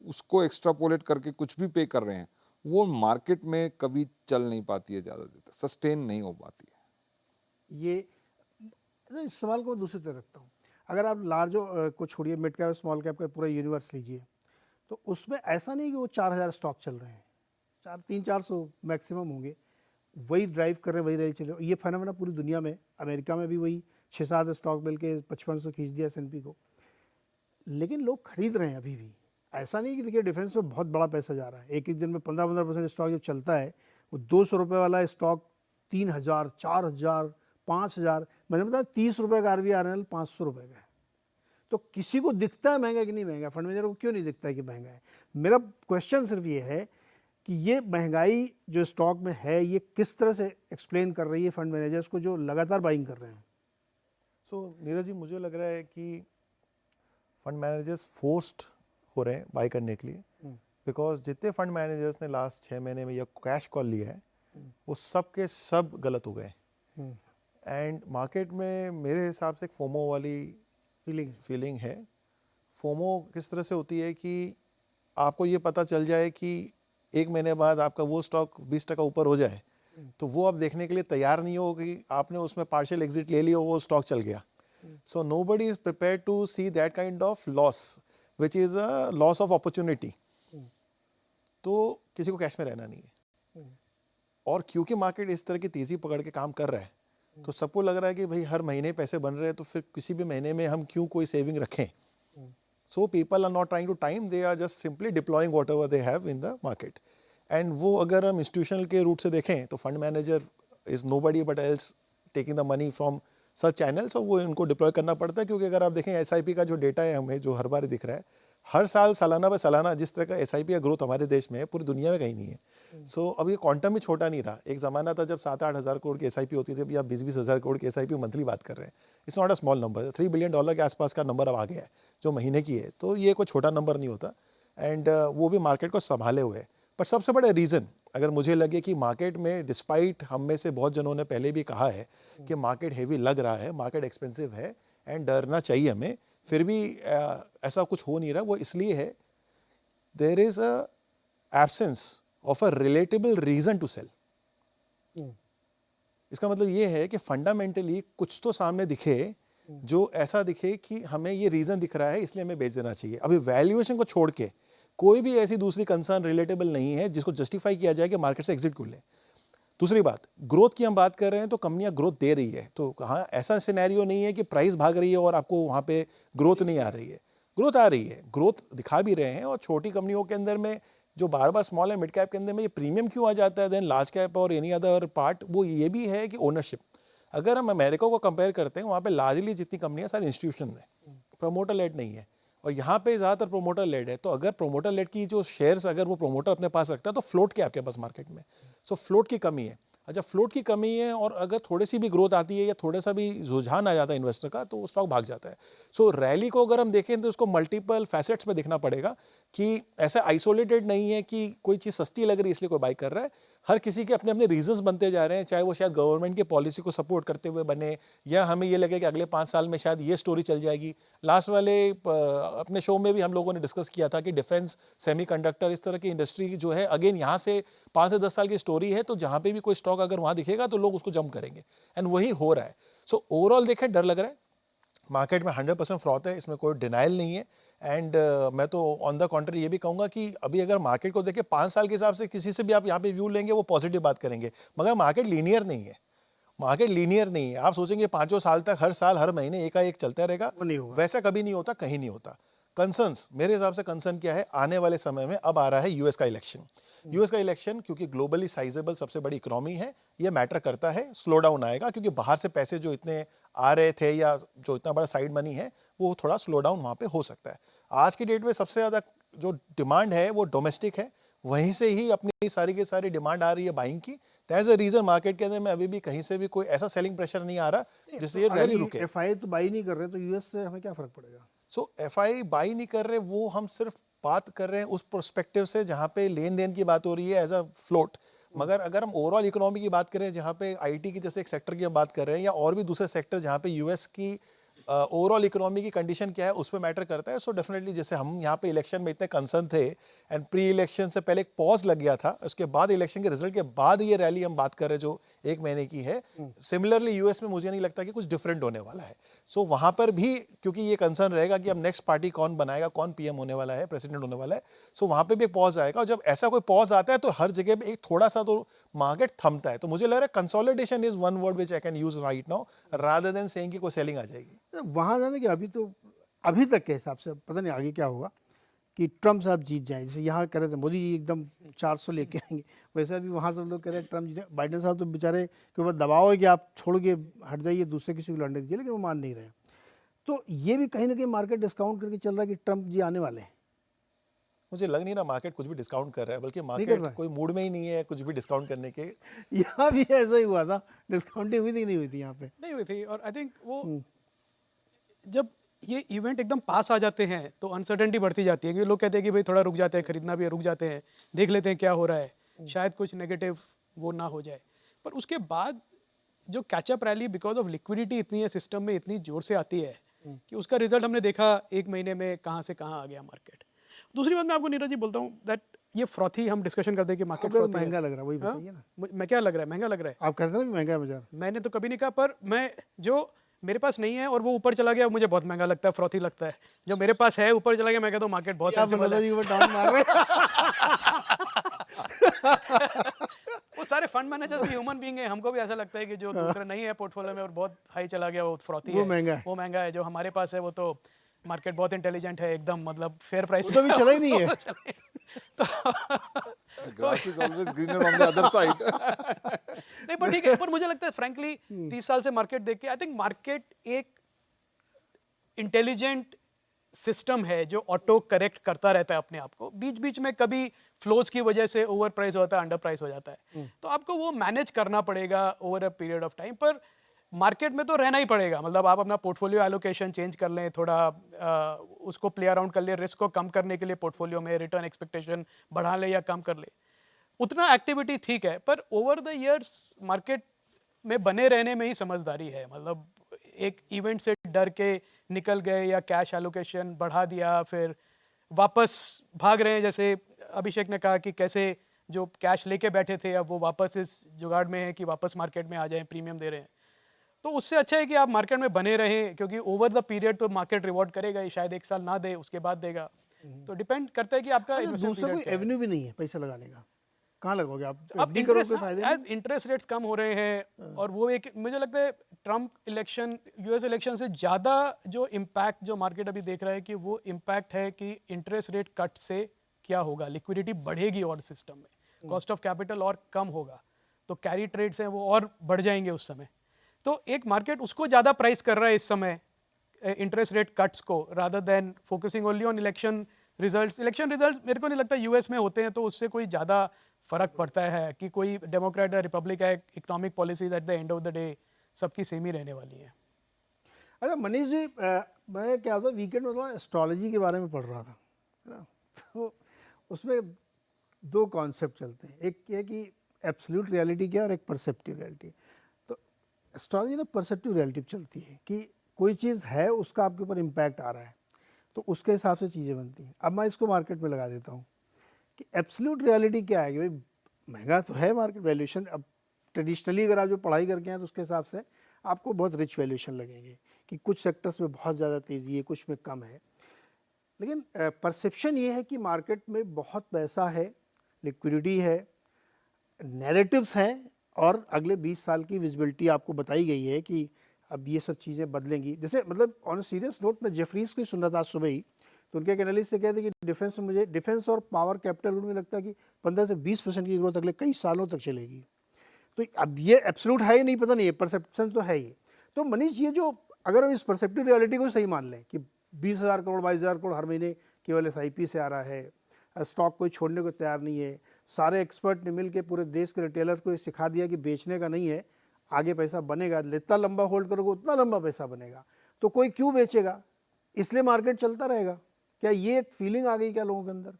Speaker 4: उसको एक्स्ट्रापोलेट करके कुछ भी पे कर रहे हैं, वो मार्केट में कभी चल नहीं पाती है, ज़्यादा देर तक सस्टेन नहीं हो पाती है।
Speaker 1: ये इस सवाल को मैं दूसरी तरह रखता हूँ। अगर आप लार्ज को छोड़िए, मिड कैप स्मॉल कैप का पूरा यूनिवर्स लीजिए, तो उसमें ऐसा नहीं कि वो 4000 स्टॉक चल रहे हैं, 300-400 मैक्सिमम होंगे, वही ड्राइव कर रहे हैं, वही रही चले। ये फेनोमेना पूरी दुनिया में, अमेरिका में भी वही 6-7 स्टॉक मिल के 5500 खींच दिया S&P को, लेकिन लोग खरीद रहे हैं अभी भी। ऐसा नहीं कि देखिए डिफेंस में बहुत बड़ा पैसा जा रहा है, एक एक दिन में 15% स्टॉक जब चलता है, वो 200 रुपये वाला स्टॉक 3000, 4000, 5000, मैंने बताया 30 रुपये का RVRNL 500 रुपये का है। तो किसी को दिखता है महंगा कि नहीं महंगा, फंड मैनेजर को क्यों नहीं दिखता है कि महंगा है? मेरा क्वेश्चन सिर्फ ये है कि ये महंगाई जो स्टॉक में है, ये किस तरह से एक्सप्लेन कर रही है फंड मैनेजर्स को जो लगातार बाइंग कर रहे हैं?
Speaker 5: सो नीरज जी, मुझे लग रहा है कि फंड मैनेजर्स फोर्स्ड हो रहे हैं बाई करने के लिए, बिकॉज जितने फंड मैनेजर्स ने लास्ट 6 महीने में यह कैश कॉल लिया है, वो सब के सब गलत हो गए। एंड मार्केट में मेरे हिसाब से एक फोमो वाली फीलिंग है। फोमो किस तरह से होती है कि आपको ये पता चल जाए कि 1 महीने बाद आपका वो स्टॉक 20% ऊपर हो जाए, तो वो आप देखने के लिए तैयार नहीं हो कि आपने उसमें पार्शियल एग्जिट ले लिया, वो स्टॉक चल गया। So nobody is prepared to see that kind of loss, which is a loss of opportunity. तो किसी को कैश में रहना नहीं है, और क्योंकि मार्केट इस तरह की तेज़ी पकड़ के काम कर रहा है, तो सबको लग रहा है कि भाई हर महीने पैसे बन रहे हैं, तो फिर किसी भी महीने में हम क्यों कोई सेविंग रखें। So people are not trying to time, they are just simply deploying whatever they have in the market. And वो अगर हम इंस्टीट्यूशनल के रूट से देखें तो fund manager is nobody but else taking the money from such channels, और वो इनको डिप्लॉय करना पड़ता है। क्योंकि अगर आप देखें SIP का जो डेटा है हमें जो हर बार दिख रहा है, हर साल सालाना बाय सालाना जिस तरह का SIP का ग्रोथ हमारे देश में है, पूरी दुनिया में कहीं नहीं है। सो अब ये क्वांटम भी छोटा नहीं रहा। एक ज़माना था जब 7-8 हज़ार करोड़ की SIP होती थी, अभी आप 20-20 हज़ार करोड़ की SIP मंथली बात कर रहे हैं। It's not a small number, $3 billion के आसपास का नंबर अब आ गया है जो महीने की है, तो ये कोई छोटा नंबर नहीं होता। एंड वो भी मार्केट को संभाले हुए है। बट सबसे बड़ा रीज़न अगर मुझे लगे कि मार्केट में, डिस्पाइट हम में से बहुत जनों ने पहले भी कहा है कि मार्केट हेवी लग रहा है, मार्केट एक्सपेंसिव है एंड डरना चाहिए हमें, फिर भी ऐसा कुछ हो नहीं रहा, वो इसलिए है there is a absence of a relatable reason to sell. इसका मतलब ये है कि फंडामेंटली कुछ तो सामने दिखे, जो ऐसा दिखे कि हमें ये रीजन दिख रहा है इसलिए हमें बेच देना चाहिए। अभी वैल्यूएशन को छोड़ के कोई भी ऐसी दूसरी कंसर्न रिलेटेबल नहीं है जिसको जस्टिफाई किया जाए कि मार्केट से एग्जिट कर ले। दूसरी बात, ग्रोथ की हम बात कर रहे हैं तो कंपनियां ग्रोथ दे रही है, तो कहाँ ऐसा सिनेरियो नहीं है कि प्राइस भाग रही है और आपको वहाँ पे ग्रोथ नहीं आ रही है। ग्रोथ आ रही है, ग्रोथ दिखा भी रहे हैं। और छोटी कंपनियों के अंदर में जो बार बार स्मॉल एंड मिड कैप के अंदर में ये प्रीमियम क्यों आ जाता है देन लार्ज कैप और एनी अदर पार्ट, वो ये भी है कि ओनरशिप। अगर हम अमेरिका को कंपेयर करते हैं, वहाँ पे लार्जली जितनी कंपनियां सारी इंस्टीट्यूशन है, प्रोमोटर लेड नहीं है। और यहाँ पे ज़्यादातर प्रोमोटर लेड है। तो अगर प्रोमोटर लेड की जो शेयर्स अगर वो प्रोमोटर अपने पास रखता है तो फ्लोट क्या आपके पास मार्केट में, सो फ्लोट की कमी है। अच्छा, फ्लोट की कमी है और अगर थोड़ी सी भी ग्रोथ आती है या थोड़ा सा भी रुझान आ जाता है इन्वेस्टर का, तो स्टॉक भाग जाता है। सो रैली को अगर हम देखें तो उसको मल्टीपल फैसेट्स में देखना पड़ेगा कि ऐसा आइसोलेटेड नहीं है कि कोई चीज़ सस्ती लग रही है इसलिए कोई बाई कर रहा है। हर किसी के अपने अपने रीजंस बनते जा रहे हैं, चाहे वो शायद गवर्नमेंट की पॉलिसी को सपोर्ट करते हुए बने, या हमें ये लगे कि अगले 5 साल में शायद ये स्टोरी चल जाएगी। लास्ट वाले अपने शो में भी हम लोगों ने डिस्कस किया था कि डिफेंस, सेमीकंडक्टर, इस तरह की इंडस्ट्री जो है, अगेन यहाँ से 5 से 10 साल की स्टोरी है, तो जहाँ पे भी कोई स्टॉक अगर वहाँ दिखेगा तो लोग उसको जंप करेंगे, एंड वही हो रहा है। सो ओवरऑल देखें, डर लग रहा है मार्केट में, 100% फ्रॉथ है, इसमें कोई डिनाइल नहीं है। एंड मैं तो ऑन द कॉन्ट्री ये भी कहूँगा कि अभी अगर मार्केट को देखें 5 साल के हिसाब से किसी से भी आप यहाँ पे व्यू लेंगे वो पॉजिटिव बात करेंगे, मगर मार्केट लीनियर नहीं है। मार्केट लीनियर नहीं है। आप सोचेंगे 5 साल तक हर साल हर महीने एकाएक चलता रहेगा,
Speaker 1: वो नहीं होगा।
Speaker 5: वैसा कभी नहीं होता, कहीं नहीं होता। कंसर्न्स मेरे हिसाब से कंसर्न क्या है, आने वाले समय में अब आ रहा है यूएस का इलेक्शन। यूएस का इलेक्शन क्योंकि ग्लोबली साइजेबल सबसे बड़ी इकोनॉमी है, ये मैटर करता है। स्लो डाउन आएगा क्योंकि बाहर से पैसे जो इतने आ रहे थे या जो इतना बड़ा साइड मनी है, वो थोड़ा स्लो डाउन वहाँ पे हो सकता है। आज की डेट में सबसे ज़्यादा जो डिमांड है वो डोमेस्टिक है, वहीं से ही अपनी सारी की सारी डिमांड आ रही है बाइंग की। दैट्स द रीजन मार्केट के अंदर में अभी भी कहीं से भी कोई ऐसा सेलिंग प्रेशर नहीं आ रहा जिससे ये रैली रुके।
Speaker 1: एफआई तो बाई नहीं कर रहे, तो यूएस से हमें क्या फर्क पड़ेगा?
Speaker 5: सो एफआई बाई नहीं कर रहे, वो हम सिर्फ बात कर रहे हैं उस पर्सपेक्टिव से जहाँ पे लेन देन की बात हो रही है एज अ फ्लोट। मगर अगर हम ओवरऑल इकोनॉमी की बात करें, जहाँ पे आईटी की जैसे एक सेक्टर की हम बात कर रहे हैं, या और भी दूसरे सेक्टर जहाँ पे यूएस की ओवरऑल इकोनॉमी की कंडीशन क्या है उस पर मैटर करता है। सो डेफिनेटली जैसे हम यहाँ पे इलेक्शन में इतने कंसर्न थे एंड प्री इलेक्शन से पहले एक पॉज लग गया था, उसके बाद इलेक्शन के रिजल्ट के बाद ये रैली हम बात कर रहे हैं जो 1 महीने की है, सिमिलरली यूएस में मुझे नहीं लगता कि कुछ डिफरेंट होने वाला है। सो वहाँ पर भी क्योंकि ये कंसर्न रहेगा कि अब नेक्स्ट पार्टी कौन बनाएगा, कौन पीएम होने वाला है, प्रेसिडेंट होने वाला है, सो वहाँ पे भी एक पॉज आएगा। और जब ऐसा कोई पॉज आता है तो हर जगह पे एक थोड़ा सा तो मार्केट थमता है। तो मुझे लग रहा है consolidation is one word which I can use right now rather than saying कि कोई सेलिंग आ जाएगी।
Speaker 1: वहाँ जाने कि अभी तक के हिसाब से पता नहीं आगे क्या होगा कि ट्रम्प साहब जीत जाए। जैसे यहाँ कह रहे थे मोदी जी एकदम 400 लेके आएंगे, वैसे अभी वहाँ सब लोग कह रहे हैं ट्रम्प जीते। बाइडेन साहब तो बेचारे के ऊपर दबाव है कि आप छोड़ के हट जाइए, दूसरे किसी को लड़ने दीजिए, लेकिन वो मान नहीं रहे। तो ये भी कहीं ना कहीं मार्केट डिस्काउंट करके चल रहा है कि ट्रम्प जी आने वाले हैं।
Speaker 5: मुझे लग नहीं रहा मार्केट कुछ भी डिस्काउंट कर रहा है, बल्कि
Speaker 1: कर
Speaker 5: मार्केट
Speaker 1: रहा है।
Speaker 5: कोई मूड में ही नहीं है कुछ भी डिस्काउंट करने के।
Speaker 1: यहाँ भी ऐसा ही हुआ था, डिस्काउंटिंग हुई थी कि नहीं हुई थी यहाँ पे?
Speaker 2: नहीं हुई थी। और आई थिंक वो जब ये इवेंट एकदम पास आ जाते हैं तो अनसर्टेनिटी बढ़ती जाती है, क्योंकि लोग कहते हैं कि भाई थोड़ा रुक जाते हैं, खरीदना भी है, रुक जाते हैं, देख लेते हैं क्या हो रहा है, शायद कुछ नेगेटिव वो ना हो जाए। पर उसके बाद जो catch up rally because of liquidity इतनी है सिस्टम में, इतनी जोर से आती है कि उसका रिजल्ट हमने देखा 1 महीने में कहाँ से कहाँ आ गया मार्केट। दूसरी बात मैं आपको नीरज जी बोलता हूँ दैट ये फ्रॉथी हम डिस्कशन करते हैं कि मार्केट
Speaker 1: आपको तो महंगा लग रहा है, वही बताइए ना।
Speaker 2: मैं क्या लग रहा है, महंगा लग रहा है?
Speaker 1: आप कहते हैं ना महंगा है बाजार।
Speaker 2: मैंने तो कभी नहीं कहा, पर मैं जो मेरे पास नहीं है और वो ऊपर चला गया मुझे बहुत महंगा लगता है, फ्रॉथी लगता है। जो मेरे पास है ऊपर चला गया, मैं कहता हूँ मार्केट बहुत सेंसिबल है।
Speaker 1: डाउन मार रहे हैं।
Speaker 2: वो सारे फंड मैनेजर्स ह्यूमन बीइंग है, हमको भी ऐसा लगता है कि जो दूसरा नहीं है पोर्टफोलियो में और बहुत हाई चला गया वो फ्रॉथी है,
Speaker 1: वो महंगा है।
Speaker 2: वो महंगा है। जो हमारे पास है वो तो मार्केट बहुत इंटेलिजेंट है, एकदम मतलब फेयर प्राइस।
Speaker 1: वो तो अभी चला ही नहीं है।
Speaker 4: grass is always greener on the other side.
Speaker 2: नहीं पर ठीक है, पर मुझे लगता है फ्रैंकली 30 साल से मार्केट देख के आई थिंक मार्केट एक इंटेलिजेंट सिस्टम है जो ऑटो करेक्ट करता रहता है अपने आप को। बीच बीच में कभी फ्लोज की वजह से ओवर प्राइस होता है, अंडर प्राइस हो जाता है, तो आपको वो मैनेज करना पड़ेगा over a period of time. पर मार्केट में तो रहना ही पड़ेगा, मतलब आप अपना पोर्टफोलियो एलोकेशन चेंज कर लें, थोड़ा उसको प्ले अराउंड कर लें, रिस्क को कम करने के लिए पोर्टफोलियो में रिटर्न एक्सपेक्टेशन बढ़ा ले या कम कर ले, उतना एक्टिविटी ठीक है। पर ओवर द ईयर्स मार्केट में बने रहने में ही समझदारी है। मतलब एक इवेंट से डर के निकल गए या कैश एलोकेशन बढ़ा दिया, फिर वापस भाग रहे हैं। जैसे अभिषेक ने कहा कि कैसे जो कैश लेके बैठे थे अब वो वापस इस जुगाड़ में है कि वापस मार्केट में आ जाएं, प्रीमियम दे रहे हैं। तो उससे अच्छा है कि आप मार्केट में बने रहें, क्योंकि ओवर द पीरियड तो मार्केट रिवॉर्ड करेगा ही, शायद 1 साल ना दे उसके बाद देगा। तो डिपेंड करता है कि आपका
Speaker 1: अच्छा,
Speaker 2: investment
Speaker 1: दूसरा
Speaker 2: period
Speaker 1: कोई
Speaker 2: क्या है।
Speaker 1: एवेन्यू भी नहीं है पैसा लगाने का। कहाँ लगाओगे आप?
Speaker 2: अब
Speaker 1: एफडी करोगे कोई फायदे
Speaker 2: एज
Speaker 1: नहीं?
Speaker 2: इंटरेस्ट रेट्स कम हो रहे हैं और वो एक मुझे लगता है ट्रम्प इलेक्शन यूएस इलेक्शन से ज़्यादा जो इम्पैक्ट जो मार्केट अभी देख रहा है कि वो इम्पैक्ट है कि इंटरेस्ट रेट कट से क्या होगा, लिक्विडिटी बढ़ेगी और सिस्टम में, कॉस्ट ऑफ कैपिटल और कम होगा, तो कैरी ट्रेड्स हैं वो और बढ़ जाएंगे उस समय। तो एक मार्केट उसको ज़्यादा प्राइस कर रहा है इस समय इंटरेस्ट रेट कट्स को, rather than focusing only on election results. Election results मेरे को नहीं लगता यूएस में होते हैं तो उससे कोई ज़्यादा फर्क पड़ता है कि कोई डेमोक्रेट या रिपब्लिक है, economic policies at the end of the day सबकी सेम ही रहने वाली हैं।
Speaker 1: अच्छा मनीष जी, मैं क्या था वीकेंड में थोड़ा एस्ट्रोलॉजी के बारे में पढ़ रहा था, है ना? तो उसमें दो कॉन्सेप्ट चलते हैं, एक ये कि एब्सोल्यूट रियलिटी क्या है और एक परसेप्टिव रियलिटी। तो एस्ट्रोलॉजी ना परसेप्टिव रियलिटी चलती है कि कोई चीज़ है उसका आपके ऊपर इम्पैक्ट आ रहा है, तो उसके हिसाब से चीज़ें बनती हैं। अब मैं इसको मार्केट में लगा देता हूँ कि एब्सोल्यूट रियलिटी क्या है कि भाई महंगा तो है मार्केट वैल्यूएशन। अब ट्रेडिशनली अगर आप जो पढ़ाई करके हैं तो उसके हिसाब से आपको बहुत रिच वैल्यूएशन लगेंगे कि कुछ सेक्टर्स में बहुत ज़्यादा तेज़ी है, कुछ में कम है। लेकिन परसेप्शन ये है कि मार्केट में बहुत पैसा है, लिक्विडिटी है, नैरेटिव्स हैं और अगले 20 साल की विजिबिलिटी आपको बताई गई है कि अब ये सब चीज़ें बदलेंगी। जैसे मतलब ऑन सीरियस नोट में जेफरीज को सुन रहा था आज सुबह ही, तो उनके एक एनालिस्ट से कहते हैं कि डिफेंस में मुझे डिफेंस और पावर कैपिटल में लगता है कि 15 से 20% की ग्रोथ अगले कई सालों तक चलेगी। तो अब ये एब्सोल्यूट है या नहीं पता नहीं है, परसेप्शन तो है ही। तो मनीष ये जो अगर हम इस परसेप्टिव रियलिटी को सही मान लें कि 20,000 करोड़ 22,000 करोड़ हर महीने केवल SIP से आ रहा है, स्टॉक कोई छोड़ने को तैयार नहीं है, सारे एक्सपर्ट ने मिल के पूरे देश के रिटेलर को ये सिखा दिया कि बेचने का नहीं है, आगे पैसा बनेगा, जितना लंबा होल्ड करोगे उतना लंबा पैसा बनेगा, तो कोई क्यों बेचेगा, इसलिए मार्केट चलता रहेगा। क्या ये एक फीलिंग आ गई क्या लोगों के अंदर?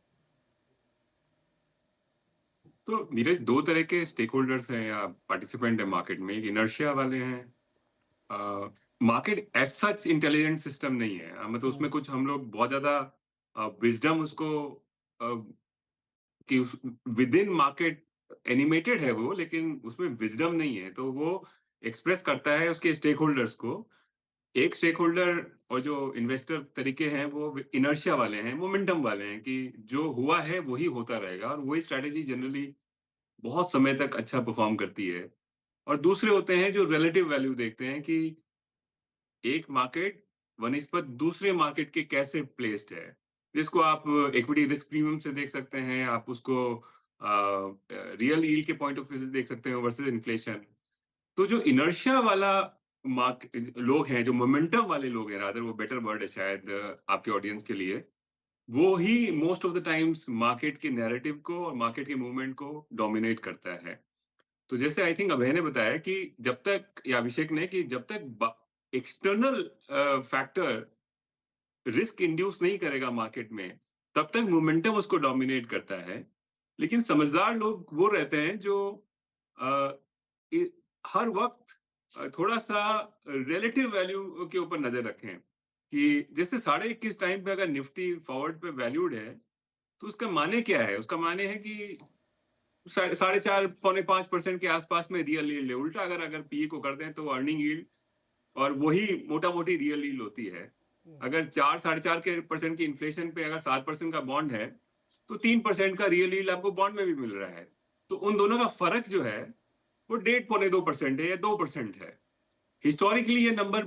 Speaker 3: तो नीरज, दो तरह के स्टेक होल्डर्स हैं या पार्टिसिपेंट है मार्केट में। एक इनर्शिया वाले हैं। Market as such intelligent system नहीं है, मतलब उसमें कुछ हम लोग बहुत ज्यादा विजडम उसको कि विद इन मार्केट एनिमेटेड है वो, लेकिन उसमें विजडम नहीं है, तो वो एक्सप्रेस करता है उसके स्टेक होल्डर्स को। एक स्टेक होल्डर और जो इन्वेस्टर तरीके हैं वो इनर्शिया वाले हैं, मोमेंटम वाले हैं कि जो हुआ है वही होता रहेगा, और वही स्ट्रैटेजी जनरली बहुत समय तक अच्छा परफॉर्म करती है। और दूसरे होते हैं जो रिलेटिव वैल्यू देखते हैं कि एक मार्केट वनिस्पत दूसरे मार्केट के कैसे प्लेस्ड है, जिसको आप इक्विटी रिस्क प्रीमियम से देख सकते हैं, आप उसको रियल यील्ड के पॉइंट ऑफ व्यू से देख सकते हैं वर्सेस इन्फ्लेशन। तो जो इनर्शिया वाला लोग हैं, जो मोमेंटम वाले लोग हैं, रादर वो बेटर वर्ड है शायद आपके ऑडियंस के लिए, वो ही most of the times market के नैरेटिव को और मार्केट के मूवमेंट को डोमिनेट करता है। तो जैसे आई थिंक अभय ने बताया कि जब तक, या अभिषेक ने, कि जब तक एक्सटर्नल फैक्टर रिस्क इंड्यूस नहीं करेगा मार्केट में, तब तक मोमेंटम उसको डोमिनेट करता है। लेकिन समझदार लोग वो रहते हैं जो हर वक्त थोड़ा सा रिलेटिव वैल्यू के ऊपर नजर रखें कि जैसे 21.5 टाइम पे अगर निफ्टी फॉरवर्ड पे वैल्यूड है, तो उसका माने क्या है? उसका माने है कि 4.5 पौने 5% के आसपास में रियल यील्ड है। उल्टा अगर पीई को कर दें तो अर्निंग यील्ड और वही मोटा मोटी रियल यील्ड होती है। अगर 4-4.5% की इन्फ्लेशन पे अगर 7% का बॉन्ड है, तो 3% का रियल यील्ड आपको बॉन्ड में भी मिल रहा है। तो उन दोनों का फर्क जो है वो 1.5-2% है या 2% है। हिस्टोरिकली ये नंबर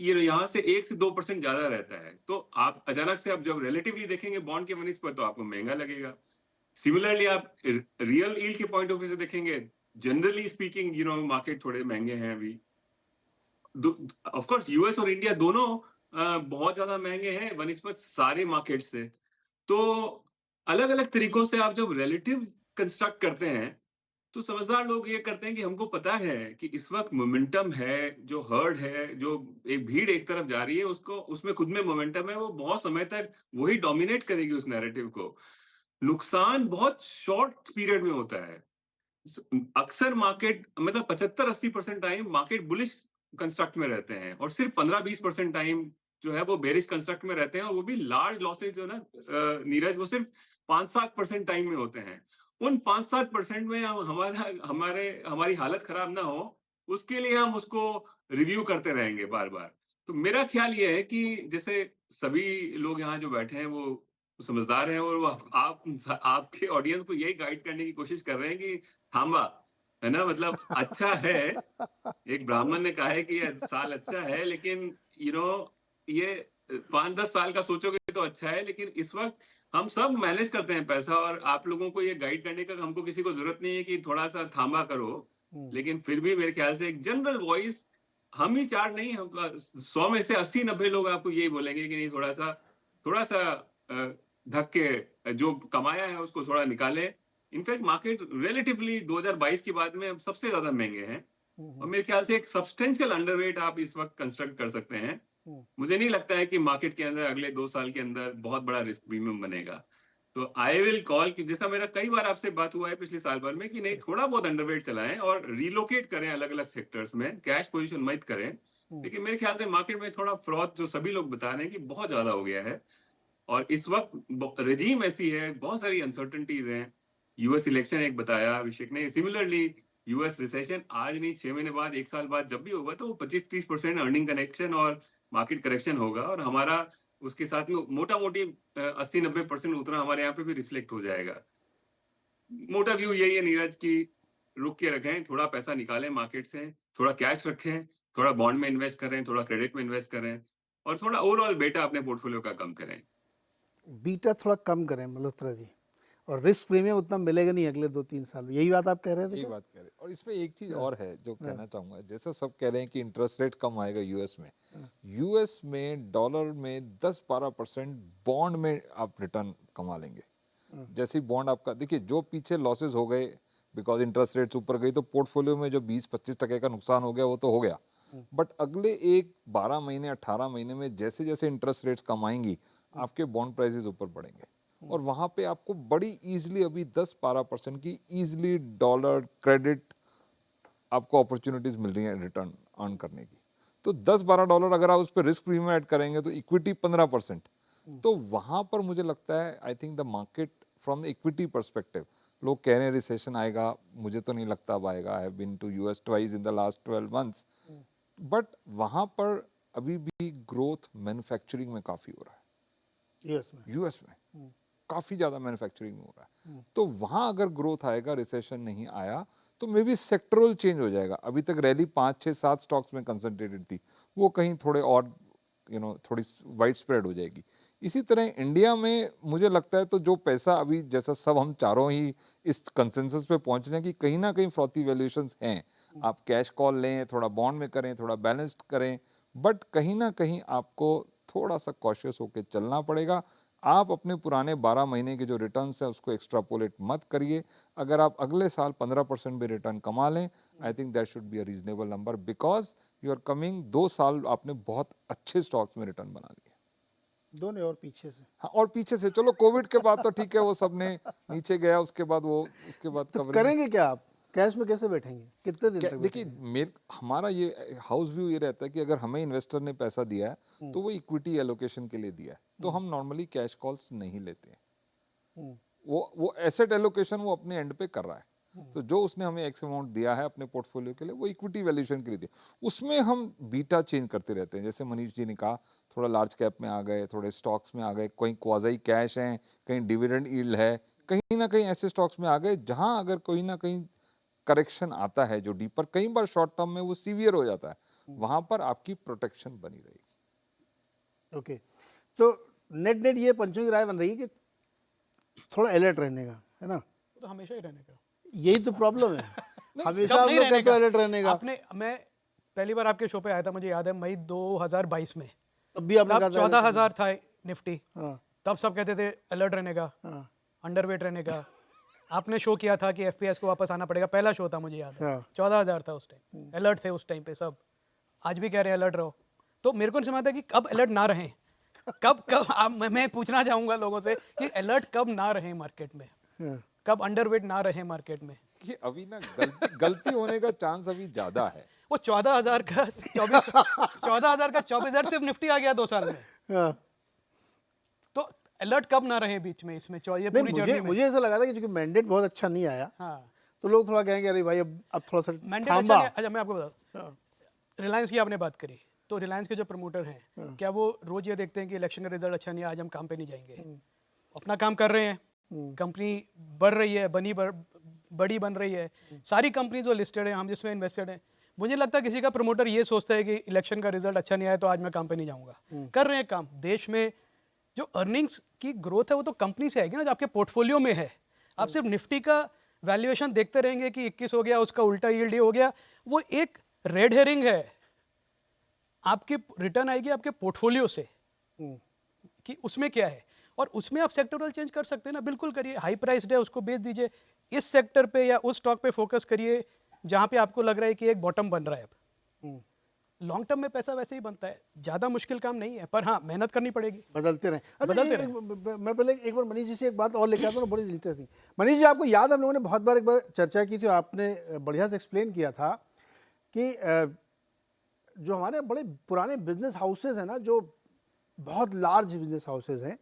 Speaker 3: यहाँ से 1 से 2% ज्यादा रहता है। तो आप अचानक से आप जब रिलेटिवली देखेंगे बॉन्ड के वनिस पर, तो आपको महंगा लगेगा। सिमिलरली आप रियल यील्ड के पॉइंट ऑफ व्यू से देखेंगे, जनरली स्पीकिंग मार्केट थोड़े महंगे हैं अभी। ऑफ कोर्स यूएस और इंडिया दोनों बहुत ज्यादा महंगे हैं वनिस्पत सारे मार्केट से। तो अलग अलग तरीकों से आप जब रिलेटिव कंस्ट्रक्ट करते हैं, तो समझदार लोग ये करते हैं कि हमको पता है कि इस वक्त मोमेंटम है, जो हर्ड है, जो एक भीड़ एक तरफ जा रही है, उसको उसमें खुद में मोमेंटम है, वो बहुत समय तक वही डोमिनेट करेगी उस नैरेटिव को। नुकसान बहुत शॉर्ट पीरियड में होता है। अक्सर मार्केट मतलब 75-80% टाइम मार्केट बुलिश कंस्ट्रक्ट में रहते हैं, और सिर्फ 15-20% टाइम जो है वो बेरिश कंस्ट्रक्ट में रहते हैं, और वो भी लार्ज लॉसेज जो ना नीरज, वो सिर्फ 5-7% टाइम में होते हैं। उन 5-7% में हमारी हालत खराब ना हो, उसके लिए हम उसको रिव्यू करते रहेंगे बार बार। तो मेरा ख्याल ये है कि जैसे सभी लोग यहाँ जो बैठे हैं वो समझदार हैं और वो आपके ऑडियंस को यही गाइड करने की कोशिश कर रहे हैं कि थांबा, है ना? मतलब अच्छा है, एक ब्राह्मण ने कहा है कि ये साल अच्छा है, लेकिन ये 5-10 साल का सोचोगे तो अच्छा है, लेकिन इस वक्त हम सब मैनेज करते हैं पैसा, और आप लोगों को ये गाइड करने का हमको किसी को जरूरत नहीं है कि थोड़ा सा थांबा करो। लेकिन फिर भी मेरे ख्याल से एक जनरल वॉइस, हम ही 4 नहीं, हम 100 में से 80-90 लोग आपको यही बोलेंगे कि नहीं, थोड़ा सा ढक के जो कमाया है उसको थोड़ा निकाले। इनफैक्ट मार्केट रिलेटिवली 2022 के बाद में अब सबसे ज्यादा महंगे हैं, और मेरे ख्याल से एक सब्सटेंशियल अंडरवेट आप इस वक्त कंस्ट्रक्ट कर सकते हैं। मुझे नहीं लगता है कि मार्केट के अंदर अगले 2 साल के अंदर बहुत बड़ा रिस्क प्रीमियम बनेगा। तो आई विल कॉल कि जैसा मेरा कई बार आपसे बात हुआ है पिछले साल भर में, कि नहीं, थोड़ा बहुत अंडरवेट चलाएं और रिलोकेट करें अलग अलग सेक्टर्स में, कैश पोजीशन मत करें। लेकिन मेरे ख्याल से मार्केट में थोड़ा फ्रॉड जो सभी लोग बता रहे हैं कि बहुत ज्यादा हो गया है, और इस वक्त रेजीम ऐसी है, बहुत सारी अनसर्टेनिटीज हैं। यूएस इलेक्शन एक बताया अभिषेक ने, सिमिलरली यूएस रिसेशन आज नहीं 6 महीने बाद, 1 साल बाद जब भी होगा तो 25-30% अर्निंग कनेक्शन और मार्केट करेक्शन होगा, और हमारा उसके साथ में मोटा मोटी 80-90% उतना हमारे यहाँ पे भी रिफ्लेक्ट हो जाएगा। मोटा व्यू यही है नीरज की, रुक के रखें, थोड़ा पैसा निकालें मार्केट से, थोड़ा कैश रखें, थोड़ा बॉन्ड में इन्वेस्ट करें, थोड़ा क्रेडिट में इन्वेस्ट करें, और थोड़ा ओवरऑल बेटा अपने पोर्टफोलियो का कम करें।
Speaker 1: बीटा थोड़ा कम करें मल्होत्रा जी, और रिस्क प्रीमियम उतना मिलेगा नहीं अगले 2-3 साल में, यही बात आप कह रहे थे
Speaker 4: यही
Speaker 1: क्या?
Speaker 4: बात कह रहे हैं। और इसमें एक चीज और है जो कहना चाहूंगा, जैसा सब कह रहे हैं कि इंटरेस्ट रेट कम आएगा यूएस में डॉलर में 10-12% बॉन्ड में आप रिटर्न कमा लेंगे। जैसे ही बॉन्ड आपका, देखिए जो पीछे लॉसेस हो गए बिकॉज इंटरेस्ट रेट्स ऊपर गई, तो पोर्टफोलियो में जो 20-25% का नुकसान हो गया वो तो हो गया, बट अगले 12 महीने 18 महीने में जैसे जैसे इंटरेस्ट रेट्स कम आएंगी आपके बॉन्ड प्राइसेस ऊपर बढ़ेंगे, और वहां पे आपको बड़ी इजीली अभी 10-12% की इजीली डॉलर क्रेडिट आपको अपॉर्चुनिटीज मिल रही हैं रिटर्न अर्न करने की। तो $10-12 अगर आप उस पर रिस्क प्रीमियम ऐड करेंगे तो इक्विटी 15%, तो वहां पर मुझे लगता है आई think the market from equity perspective, लोग कह रहे हैं रिसेशन आएगा, मुझे तो नहीं लगता अब आएगा। I have been to US twice in the last 12 months, बट वहां पर अभी भी ग्रोथ मैन्युफैक्चरिंग में काफी हो रहा है। यूएस में काफी ज्यादा मैन्युफैक्चरिंग में हो रहा है, तो वहां अगर ग्रोथ आएगा, रिसेशन नहीं आया, तो मे बी सेक्टरल चेंज हो जाएगा। अभी तक रैली 5-6-7 स्टॉक्स में कंसंट्रेटेड थी, वो कहीं थोड़े और थोड़ी वाइड स्प्रेड हो जाएगी। इसी तरह इंडिया में मुझे लगता है तो जो पैसा अभी, जैसा सब हम चारों ही इस कंसेंसस पे पहुंच रहे हैं कि कहीं ना कहीं फ्रॉथी वैल्यूएशंस हैं, आप कैश कॉल लें, थोड़ा बॉन्ड में करें, थोड़ा बैलेंस्ड करें, बट कहीं ना कहीं आपको थोड़ा सा कॉशियस होकर चलना पड़ेगा। आप अपने पुराने 12 महीने के जो रिटर्न्स हैं उसको एक्स्ट्रापोलेट मत करिए। अगर आप अगले साल 15% भी रिटर्न कमा लें, I think that should be a reasonable number, because you are coming 2 साल आपने बहुत अच्छे स्टॉक्स में रिटर्न बना लिए।
Speaker 1: दोनों और पीछे से,
Speaker 4: हाँ, और पीछे से चलो कोविड के बाद तो ठीक है, वो सबने नीचे गया, उसके बाद
Speaker 1: तो करेंगे क्या आप? कैश में कैसे बैठेंगे, कितने दिन तक
Speaker 4: देखिए
Speaker 1: बैठेंगे?
Speaker 4: हमारा ये हाउस व्यू ये रहता है कि अगर हमें इन्वेस्टर ने पैसा दिया है तो वो इक्विटी एलोकेशन के लिए दिया है, तो हम नॉर्मली कैश कॉल्स नहीं लेते हैं। वो एसेट एलोकेशन वो अपने एंड पे कर रहा है, तो जो उसने हमें एक्स अमाउंट दिया है अपने पोर्टफोलियो के लिए, वो इक्विटी वैल्यूएशन के लिए दिया। उसमें हम बीटा चेंज करते रहते हैं, जैसे मनीष जी ने कहा, थोड़ा लार्ज कैप में आ गए, थोड़े स्टॉक्स में आ गए, कहीं क्वाज़ी कैश हैं, कहीं डिविडेंड यील्ड है, कहीं ना कहीं ऐसे स्टॉक्स में आ गए जहां अगर कोई ना कहीं करेक्शन आता है जो डीपर, कई बार शॉर्ट टर्म में वो सीवियर हो जाता है, वहां पर आपकी प्रोटेक्शन बनी रहेगी।
Speaker 1: ओके, तो नेट ये पंचों की राय बन रही है कि थोड़ा अलर्ट रहने का, है ना?
Speaker 2: तो हमेशा ही रहने का,
Speaker 1: यही तो प्रॉब्लम है। हमेशा
Speaker 2: कब
Speaker 1: हम
Speaker 2: नहीं
Speaker 1: लोग
Speaker 2: रहने
Speaker 1: कहते
Speaker 2: का?
Speaker 1: अलर्ट रहने का।
Speaker 2: मैं पहली बार आपके शो पे आया था, मुझे याद है, मई 2022 में,
Speaker 1: तब भी आपने
Speaker 2: तब
Speaker 1: कहा था
Speaker 2: 14,000 था निफ्टी,
Speaker 1: हाँ,
Speaker 2: तब सब कहते थे अलर्ट रहने का,
Speaker 1: हाँ,
Speaker 2: अंडरवेट रहने का। आपने शो किया था कि एफपीएस को वापस आना पड़ेगा, पहला शो था मुझे याद है,
Speaker 1: हाँ।
Speaker 2: 14,000 था उस टाइम, अलर्ट थे उस टाइम पे सब। आज भी कह रहे हैं अलर्ट रहो, तो मेरे को नहीं समझ आता कि कब अलर्ट ना रहें, कब मैं पूछना चाहूंगा लोगों से कि अलर्ट कब ना रहे मार्केट में,
Speaker 1: हाँ।
Speaker 2: कब अंडरवेट ना रहे मार्केट में।
Speaker 4: कि अभी ना गलती होने का चांस अभी ज्यादा है।
Speaker 2: वो 14,000 का 24,000 सिर्फ निफ्टी आ गया 2 साल में,
Speaker 1: हाँ।
Speaker 2: तो अलर्ट कब ना रहे बीच में, इसमें ये
Speaker 1: नहीं,
Speaker 2: पूरी जर्नी में।
Speaker 1: मुझे ऐसा लगा था कि क्योंकि मैंडेट बहुत अच्छा नहीं आया,
Speaker 2: हाँ,
Speaker 1: तो लोग थोड़ा कहेंगे अरे भाई अब थोड़ा सा
Speaker 2: मैंडेट
Speaker 1: थांबा।
Speaker 2: अच्छा मैं आपको बताऊँ, रिलायंस की आपने बात करी, तो रिलायंस के जो प्रमोटर हैं, क्या वो रोज ये देखते हैं कि इलेक्शन का रिजल्ट अच्छा नहीं है, आज हम काम पे नहीं जाएंगे? अपना काम कर रहे हैं, कंपनी बढ़ रही है, बड़ी बन रही है, सारी कंपनी जो लिस्टेड है, हम जिसमें इन्वेस्टेड हैं, मुझे लगता है किसी का प्रमोटर ये सोचता है कि इलेक्शन का रिजल्ट अच्छा नहीं आया तो आज मैं काम पे नहीं जाऊंगा। कर रहे हैं काम। देश में जो अर्निंग्स की ग्रोथ है वो तो कंपनी से आएगी ना, जो आपके पोर्टफोलियो में है। आप सिर्फ निफ्टी का वैल्यूएशन देखते रहेंगे कि 21 हो गया, उसका उल्टा यील्ड हो गया, वो एक रेड हेरिंग है। आपकी रिटर्न आएगी आपके पोर्टफोलियो से कि उसमें क्या है, और उसमें आप सेक्टरल चेंज कर सकते हैं ना, बिल्कुल करिए। हाई प्राइस्ड है उसको बेच दीजिए, इस सेक्टर पे या उस स्टॉक पे फोकस करिए जहां पे आपको लग रहा है कि एक बॉटम बन रहा है। अब लॉन्ग टर्म में पैसा वैसे ही बनता है, ज़्यादा मुश्किल काम नहीं है, पर हाँ मेहनत करनी पड़ेगी।
Speaker 1: बदलते रहें। अच्छा,
Speaker 2: बदलते
Speaker 1: मैं पहले एक बार मनीष जी से एक बात और लेके आता हूँ, बड़ी इंटरेस्टिंग। मनीष जी, आपको याद, हम लोगों ने बहुत बार एक बार चर्चा की थी, आपने बढ़िया से एक्सप्लेन किया था कि जो हमारे बड़े पुराने बिजनेस हाउसेज हैं ना, जो बहुत लार्ज बिजनेस हाउसेज हैं,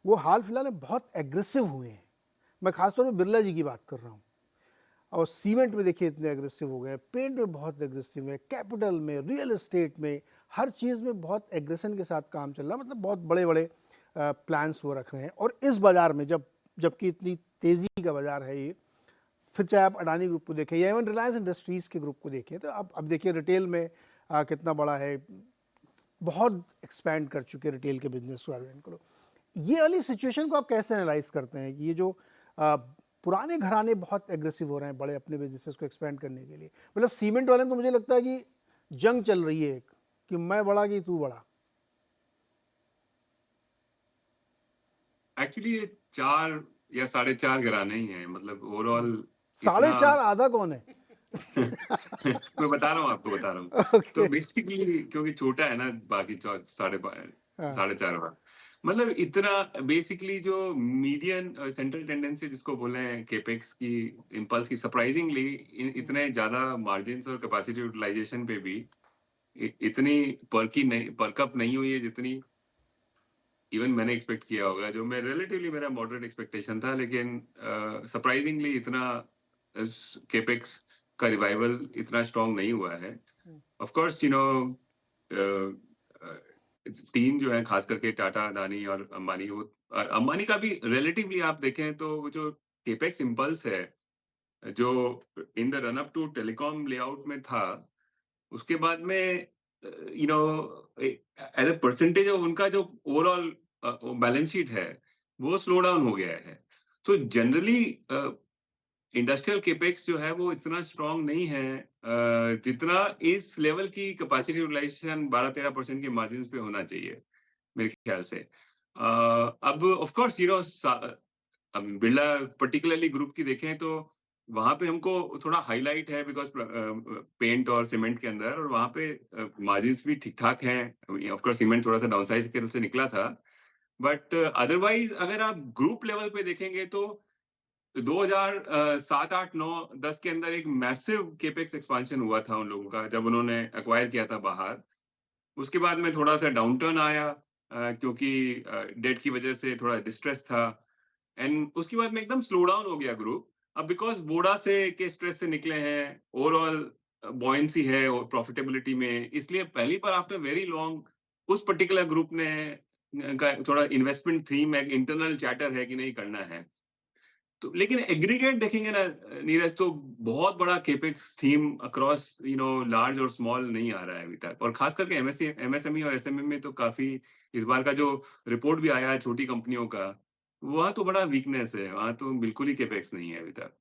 Speaker 1: वो हाल फिलहाल में बहुत एग्रेसिव हुए हैं। मैं खासतौर पर बिरला जी की बात कर रहा हूँ। और सीमेंट में देखिए इतने एग्रेसिव हो गए, पेंट में बहुत एग्रेसिव है, कैपिटल में, रियल एस्टेट में, हर चीज़ में बहुत एग्रेशन के साथ काम चल रहा है। मतलब बहुत बड़े बड़े प्लान्स वो रख रहे हैं। और इस बाज़ार में जबकि इतनी तेज़ी का बाज़ार है ये, फिर चाहे आप अडानी ग्रुप को देखें या इवन रिलायंस इंडस्ट्रीज़ के ग्रुप को देखें, तो अब देखिए रिटेल में कितना बड़ा है, बहुत एक्सपैंड कर चुके रिटेल के बिजनेस को। ये वाली सिचुएशन को आप कैसे एनालाइज करते हैं कि ये जो पुराने घराने बहुत एग्रेसिव हो रहे हैं बड़े अपने बिजनेसेस को एक्सपेंड करने के लिए? मतलब सीमेंट वाले में तो मुझे लगता है कि जंग चल रही है एक, कि मैं बड़ा कि तू बड़ा।
Speaker 3: एक्चुअली ये 4 या 4.5 घराने ही हैं, मतलब ओवरऑल
Speaker 1: 4.5 आधा कौन है?
Speaker 3: मैं बता रहा हूँ, आपको बता रहा हूँ।
Speaker 1: Okay.
Speaker 3: तो बेसिकली क्योंकि छोटा है ना, बाकी 4.5 मतलब इतना बेसिकली जो मीडियन सेंट्रल टेंडेंसी जिसको बोले हैं केपेक्स की, इम्पल्स की, सरप्राइजिंगली इतने ज्यादा मार्जिन्स और कैपेसिटी यूटिलाइजेशन पे भी इतनी परकअप नहीं हुई है जितनी इवन मैंने एक्सपेक्ट किया होगा, जो मैं रिलेटिवली मेरा मॉडरेट एक्सपेक्टेशन था। लेकिन सरप्राइजिंगली इतना केपेक्स का रिवाइवल इतना स्ट्रांग नहीं हुआ है। ऑफ कोर्स टीम जो है, खास करके टाटा, अदानी और अंबानी, वो अंबानी का भी रिलेटिवली आप देखें तो वो जो केपेक्स इम्पल्स है जो in the run up to telecom layout में था, उसके बाद में एज अ परसेंटेज ऑफ उनका जो ओवरऑल बैलेंस शीट है वो स्लो डाउन हो गया है। तो जनरली इंडस्ट्रियल केपेक्स जो है वो इतना स्ट्रांग नहीं है जितना इस लेवल की कैपेसिटी यूटिलाइजेशन 12-13% के मार्जिन पे होना चाहिए मेरे ख्याल से। अब of course Birla particularly group की देखें तो वहां पे हमको थोड़ा हाईलाइट है बिकॉज पेंट और सीमेंट के अंदर, और वहां पे मार्जिन्स भी ठीक ठाक हैं। ऑफ कोर्स सीमेंट थोड़ा सा डाउनसाइड के से निकला था, बट अदरवाइज अगर आप ग्रुप लेवल पे देखेंगे तो 2007, 8, 9, 10 के अंदर एक मैसिव केपेक्स एक्सपांशन हुआ था उन लोगों का जब उन्होंने एक्वायर किया था बाहर। उसके बाद में थोड़ा सा डाउनटर्न आया क्योंकि डेट की वजह से थोड़ा डिस्ट्रेस था, एंड उसके बाद में एकदम स्लो डाउन हो गया ग्रुप। अब बिकॉज बोडा से के स्ट्रेस से निकले हैं, ओवरऑल बॉयंसी है और प्रॉफिटेबिलिटी में, इसलिए पहली बार आफ्टर वेरी लॉन्ग उस पर्टिकुलर ग्रुप ने का थोड़ा इन्वेस्टमेंट थीम है, इंटरनल चैटर है कि नहीं करना है। तो लेकिन एग्रीगेट देखेंगे ना नीरज, तो बहुत बड़ा केपेक्स थीम अक्रॉस लार्ज और स्मॉल नहीं आ रहा है अभी तक, और खास करके एमएसएमई और एसएमएम में तो काफी इस बार का जो रिपोर्ट भी आया है छोटी कंपनियों का, वहाँ तो बड़ा वीकनेस है, वहाँ तो बिल्कुल ही केपेक्स नहीं है अभी तक।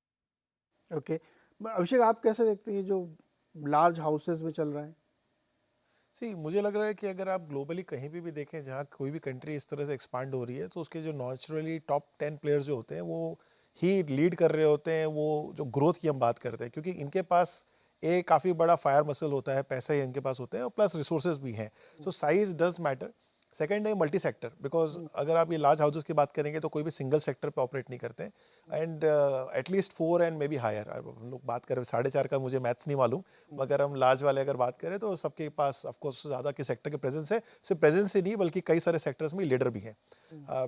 Speaker 1: ओके, अभिषेक, आप कैसे देखते हैं जो लार्ज हाउसेस में चल रहा है?
Speaker 5: मुझे लग रहा है कि अगर आप ग्लोबली कहीं भी देखें जहाँ कोई भी कंट्री इस तरह से एक्सपांड हो रही है, तो उसके जो नेचुरली टॉप 10 प्लेयर्स जो होते हैं वो ही लीड कर रहे होते हैं, वो जो ग्रोथ की हम बात करते हैं, क्योंकि इनके पास एक काफ़ी बड़ा फायर मसल होता है, पैसा ही इनके पास होते हैं और प्लस रिसोर्सेज भी हैं। सो साइज डज मैटर। सेकंड है मल्टी सेक्टर, बिकॉज अगर आप ये लार्ज हाउसेस की बात करेंगे तो कोई भी सिंगल सेक्टर पे ऑपरेट नहीं करते हैं, and at least 4 and may be higher. हम लोग बात करें 4.5 का, मुझे मैथ्स नहीं मालूम, मगर हम लार्ज वाले अगर बात करें तो सबके पास ऑफकोर्स ज़्यादा के सेक्टर के प्रेजेंस है। सिर्फ प्रेजेंस ही नहीं बल्कि कई सारे सेक्टर्स में लीडर भी हैं।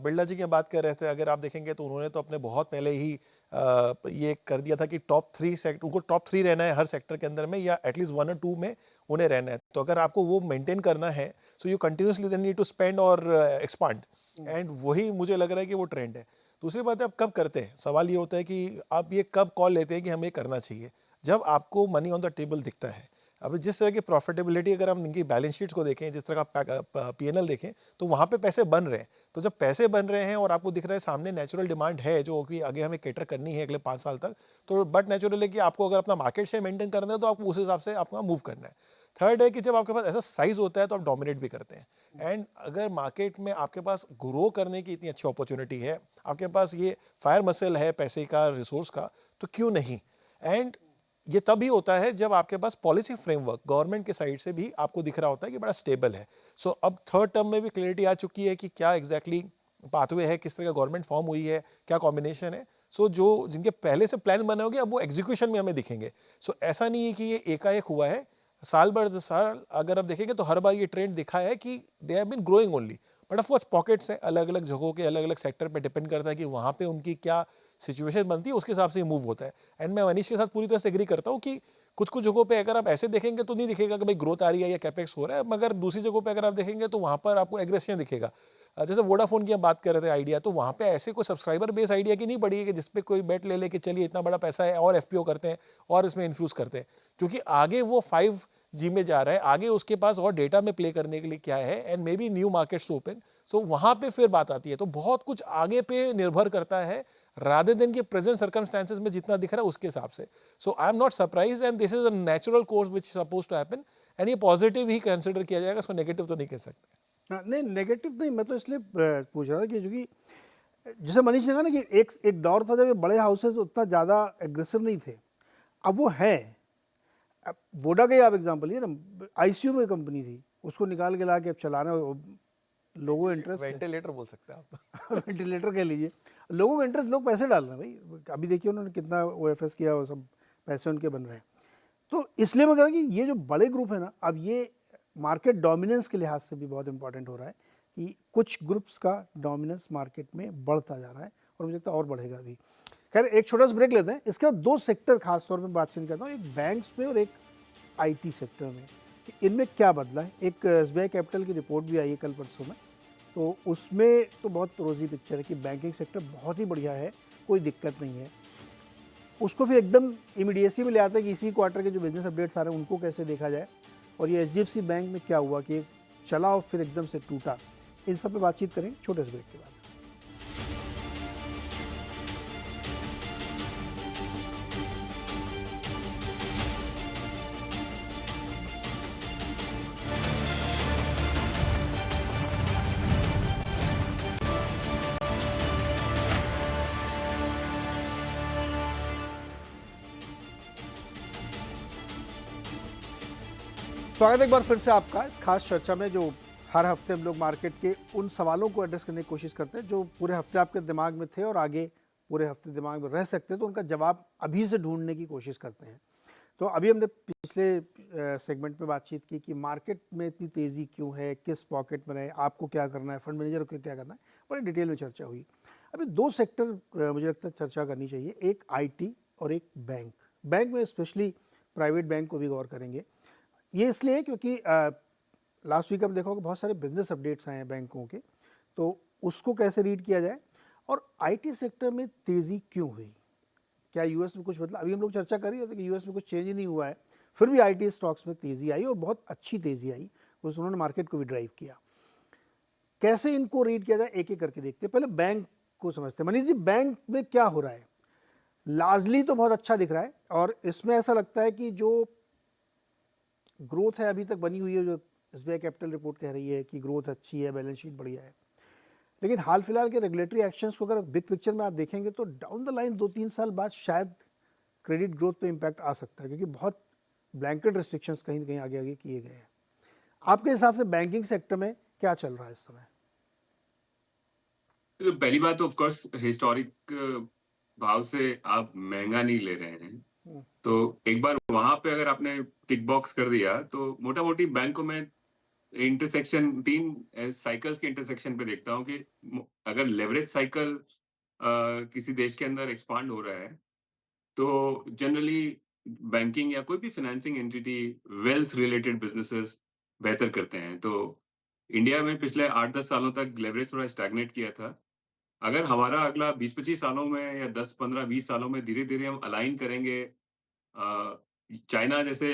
Speaker 5: बिरला जी की बात कर रहे थे, अगर आप देखेंगे तो उन्होंने तो अपने बहुत पहले ही ये कर दिया था कि टॉप 3 सेक्टर, उनको टॉप 3 रहना है हर सेक्टर के अंदर में, या एटलीस्ट 1 और 2 में उन्हें रहना है। तो अगर आपको वो मेंटेन करना है, so you continuously then need to spend और एक्सपांड। एंड वही मुझे लग रहा है कि वो ट्रेंड है। दूसरी बात है, आप कब करते हैं, सवाल ये होता है कि आप ये कब कॉल लेते हैं कि हमें करना चाहिए, जब आपको मनी ऑन द टेबल दिखता है। अब जिस तरह की प्रॉफिटेबिलिटी अगर हम इनकी बैलेंस शीट्स को देखें, जिस तरह का पीएनएल देखें, तो वहाँ पे पैसे बन रहे हैं। तो जब पैसे बन रहे हैं और आपको दिख रहा है सामने नेचुरल डिमांड है जो कि आगे हमें कैटर करनी है अगले 5 साल तक, तो बट नेचुरल है कि आपको अगर अपना मार्केट शेयर मेंटेन करना है तो आपको उस हिसाब से आपका मूव करना है। थर्ड है कि जब आपके पास ऐसा साइज होता है तो आप डोमिनेट भी करते हैं। एंड अगर मार्केट में आपके पास ग्रो करने की इतनी अच्छी अपॉर्चुनिटी है, आपके पास ये फायर मसल है पैसे का, रिसोर्स का, तो क्यों नहीं। एंड ये तभी होता है जब आपके पास पॉलिसी फ्रेमवर्क गवर्नमेंट के साइड से भी आपको दिख रहा होता है कि बड़ा स्टेबल है। सो अब थर्ड टर्म में भी क्लियरिटी आ चुकी है कि क्या एग्जैक्टली पाथवे है, किस तरह का गवर्नमेंट फॉर्म हुई है, क्या कॉम्बिनेशन है। सो जो जिनके पहले से प्लान बने होंगे अब वो एग्जीक्यूशन में हमें दिखेंगे। सो ऐसा नहीं है कि ये एकाएक हुआ है, साल भर साल अगर आप देखेंगे तो हर बार ये ट्रेंड दिखा है कि they have been growing only. But of course pockets है, अलग अलग जगहों के अलग अलग सेक्टर पे डिपेंड करता है कि वहाँ पे उनकी क्या सिचुएशन बनती है, उसके हिसाब से मूव होता है। एंड मैं मनीष के साथ पूरी तरह से एग्री करता हूँ कि कुछ कुछ जगहों पे अगर आप ऐसे देखेंगे तो नहीं दिखेगा कि भाई ग्रोथ आ रही है या कैपेक्स हो रहा है, मगर दूसरी जगहों पे अगर आप देखेंगे तो वहाँ पर आपको एग्रेशन दिखेगा। जैसे वोडाफोन की हम बात कर रहे थे आइडिया, तो वहाँ पे ऐसे कोई सब्सक्राइबर बेस आइडिया की नहीं पड़ी है कि जिसपे कोई बेट ले ले कि चलिए इतना बड़ा पैसा है और एफपीओ करते हैं और इसमें इन्फ्यूज करते हैं, क्योंकि आगे वो 5G में जा रहा है, आगे उसके पास और डेटा में प्ले करने के लिए क्या है, and may be new markets to open. So वहाँ पे फिर बात आती है। तो बहुत कुछ आगे पे निर्भर करता है rather than के प्रेजेंट सर्कमस्टेंसेस में जितना दिख रहा है उसके हिसाब से। So I am not surprised and this is a natural course which suppose to happen, and ये पॉजिटिव ही कंसीडर किया जाएगा, इसको नेगेटिव तो नहीं कह सकते।
Speaker 1: हाँ, नहीं नेगेटिव नहीं, मैं तो इसलिए पूछ रहा था कि क्योंकि जैसे मनीष ने कहा ना कि एक दौर था जब ये बड़े हाउसेस उतना ज़्यादा एग्रेसिव नहीं थे, अब वो है। अब वोडा का ही आप एग्जांपल लिए ना, आईसीयू में कंपनी थी, उसको निकाल के ला के अब चलाना, लोगों इंटरेस्ट है।
Speaker 5: वेंटिलेटर बोल सकते हैं आप।
Speaker 1: वेंटिलेटर कह लीजिए, लोगों को इंटरेस्ट, लोग पैसे डाल रहे हैं भाई। अभी देखिए उन्होंने कितना ओएफएस किया, वो सब पैसे उनके बन रहे हैं। तो इसलिए मैं कह रहा हूँ कि ये जो बड़े ग्रुप है ना, अब ये मार्केट डोमिनेंस के लिहाज से भी बहुत इंपॉर्टेंट हो रहा है कि कुछ ग्रुप्स का डोमिनेंस मार्केट में बढ़ता जा रहा है और मुझे लगता है और बढ़ेगा भी। खैर एक छोटा सा ब्रेक लेते हैं, इसके बाद दो सेक्टर खास तौर पर बातचीत करता हूँ, एक बैंक्स में और एक आईटी सेक्टर में, कि इनमें क्या बदला है। एक एसबीआई कैपिटल की रिपोर्ट भी आई है कल परसों में, तो उसमें तो बहुत रोजी पिक्चर है कि बैंकिंग सेक्टर बहुत ही बढ़िया है, कोई दिक्कत नहीं है। उसको फिर एकदम इमीडिएसी में ले आता है कि इसी क्वार्टर के जो बिजनेस अपडेट्स आ रहे हैं उनको कैसे देखा जाए, और ये एचडीएफसी बैंक में क्या हुआ कि चला और फिर एकदम से टूटा। इन सब पे बातचीत करेंगे छोटे से ब्रेक के बाद। स्वागत है एक बार फिर से आपका इस खास चर्चा में, जो हर हफ्ते हम लोग मार्केट के उन सवालों को एड्रेस करने की कोशिश करते हैं जो पूरे हफ्ते आपके दिमाग में थे और आगे पूरे हफ्ते दिमाग में रह सकते हैं, तो उनका जवाब अभी से ढूंढने की कोशिश करते हैं। तो अभी हमने पिछले सेगमेंट में बातचीत की कि मार्केट में इतनी तेज़ी क्यों है, किस पॉकेट में रहे, आपको क्या करना है, फंड मैनेजर को क्या करना है, बड़ी डिटेल में चर्चा हुई। अभी दो सेक्टर मुझे लगता है चर्चा करनी चाहिए, एक आईटी और एक बैंक। बैंक में स्पेशली प्राइवेट बैंक को भी गौर करेंगे। ये इसलिए क्योंकि लास्ट वीक अब देखो कि बहुत सारे बिजनेस अपडेट्स आए हैं बैंकों के, तो उसको कैसे रीड किया जाए, और आईटी सेक्टर में तेज़ी क्यों हुई, क्या यूएस में कुछ बदला। अभी हम लोग चर्चा कर रहे थे कि यूएस में कुछ चेंज ही नहीं हुआ है, फिर भी आईटी स्टॉक्स में तेज़ी आई और बहुत अच्छी तेज़ी आई, उस उन्होंने मार्केट को भी ड्राइव किया। कैसे इनको रीड किया जाए एक एक करके देखते हैं। पहले बैंक को समझते हैं। मनीष जी, बैंक में क्या हो रहा है? लार्जली तो बहुत अच्छा दिख रहा है, और इसमें ऐसा लगता है कि जो ग्रोथ है अभी तक बनी हुई है, जो एसबीआई कैपिटल रिपोर्ट कह रही है कि ग्रोथ अच्छी है, बैलेंस शीट बढ़िया है, लेकिन हाल फिलहाल के रेगुलेटरी एक्शंस को अगर बिग पिक्चर में आप देखेंगे तो डाउन द लाइन 2-3 साल बाद शायद क्रेडिट ग्रोथ पे इम्पैक्ट आ सकता है, क्योंकि बहुत ब्लैंकेट रिस्ट्रिक्शंस कहीं ना कहीं आगे आगे किए गए हैं। आपके हिसाब से बैंकिंग सेक्टर में क्या चल रहा है इस समय?
Speaker 3: तो पहली बात तो ऑफ कोर्स हिस्टोरिक भाव से आप महंगा नहीं ले रहे हैं, तो एक बार वहां पे अगर आपने टिक बॉक्स कर दिया तो मोटा मोटी बैंकों में इंटरसेक्शन 3 साइकिल्स के इंटरसेक्शन पे देखता हूँ कि अगर लेवरेज साइकिल किसी देश के अंदर एक्सपांड हो रहा है तो जनरली बैंकिंग या कोई भी financing entity wealth related businesses बेहतर करते हैं। तो इंडिया में पिछले 8-10 सालों तक लेवरेज थोड़ा स्टैग्नेट किया था। अगर हमारा अगला 20-25 सालों में या 10, 15, 20 सालों में धीरे-धीरे हम अलाइन करेंगे चाइना जैसे,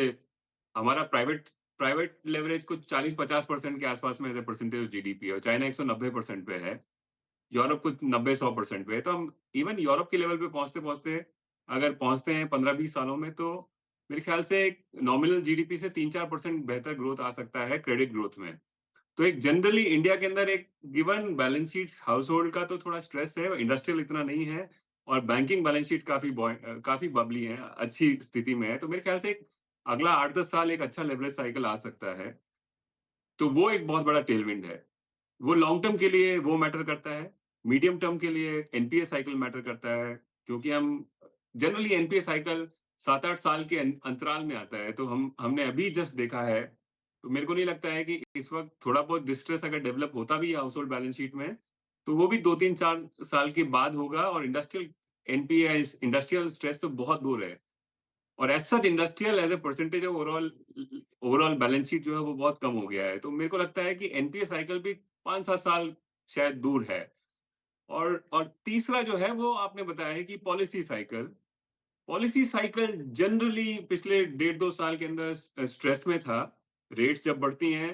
Speaker 3: हमारा प्राइवेट प्राइवेट लेवरेज कुछ 40-50% के आसपास में as a percentage of GDP है, और चाइना 190% पे है। यूरोप कुछ 90-100% पे है। तो हम इवन यूरोप के लेवल पे पहुंचते-पहुंचते अगर पहुंचते हैं 15-20 सालों में, तो मेरे ख्याल से एक नॉमिनल जीडीपी से 3-4% बेहतर ग्रोथ आ सकता है क्रेडिट ग्रोथ में। तो एक जनरली इंडिया के अंदर एक given balance sheet house hold का तो थोड़ा स्ट्रेस है, इंडस्ट्रियल इतना नहीं है, और बैंकिंग बैलेंस शीट काफी बबली है, अच्छी स्थिति में है। तो मेरे ख्याल से एक अगला 8-10 साल एक अच्छा लेवरेज साइकिल आ सकता है। तो वो एक बहुत बड़ा टेलविंड है। वो लॉन्ग टर्म के लिए वो मैटर करता है, मीडियम टर्म के लिए एनपीए साइकिल मैटर करता है, क्योंकि हम जनरली एनपीए साइकिल 7-8 साल के अंतराल में आता है। तो हमने अभी जस्ट देखा है, तो मेरे को नहीं लगता है कि इस वक्त थोड़ा बहुत डिस्ट्रेस अगर डेवलप होता भी है हाउस होल्ड बैलेंस शीट में, तो वो भी 2-3-4 साल के बाद होगा, और इंडस्ट्रियल एनपीए इंडस्ट्रियल स्ट्रेस तो बहुत दूर है। और as such industrial as a percentage of overall balance sheet जो है वो बहुत कम हो गया है। तो मेरे को लगता है कि एनपीए साइकिल भी 5-7 साल शायद दूर है। और तीसरा जो है वो आपने बताया है कि पॉलिसी साइकिल जनरली पिछले 1.5-2 साल के अंदर स्ट्रेस में था। रेट्स जब बढ़ती हैं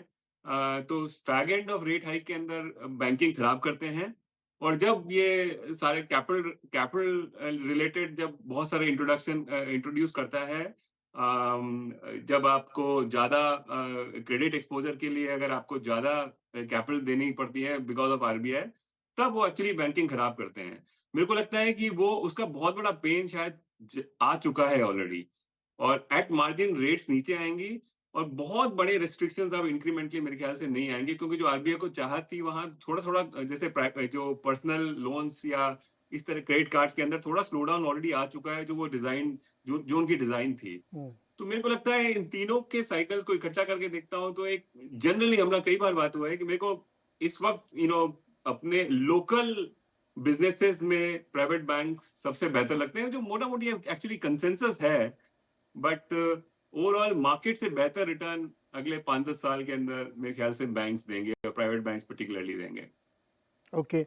Speaker 3: तो fag end of rate hike के अंदर बैंकिंग खराब करते हैं, और जब ये सारे कैपिटल रिलेटेड जब बहुत सारे इंट्रोड्यूस करता है, जब आपको ज्यादा क्रेडिट एक्सपोजर के लिए अगर आपको ज्यादा कैपिटल देनी पड़ती है बिकॉज ऑफ आरबीआई, तब वो एक्चुअली बैंकिंग खराब करते हैं। मेरे को लगता है कि वो उसका बहुत बड़ा पेन शायद आ चुका है ऑलरेडी, और एट मार्जिन रेट्स नीचे आएंगी, और बहुत बड़े रिस्ट्रिक्शंस अब इंक्रीमेंटली मेरे ख्याल से नहीं आएंगे, क्योंकि जो आरबीआई को चाहत थी वहां थोड़ा थोड़ा जैसे जो पर्सनल लोन्स या इस तरह क्रेडिट कार्ड्स के अंदर थोड़ा स्लो डाउन ऑलरेडी आ चुका है, जो वो डिजाइन जो उनकी डिजाइन थी। तो मेरे को लगता है इन तीनों के साइकिल्स को इकट्ठा करके देखता हूं, तो एक जनरली हमारा कई बार बात हुआ है कि मेरे को इस वक्त अपने लोकल बिजनेसेस में प्राइवेट बैंक सबसे बेहतर लगते हैं, जो मोटा मोटी एक्चुअली कंसेंसस है, बट ओवरऑल मार्केट से बेहतर रिटर्न अगले 5-10 साल के अंदर मेरे ख्याल से बैंक्स देंगे, और प्राइवेट बैंक्स पर्टिकुलरली देंगे।
Speaker 1: ओके,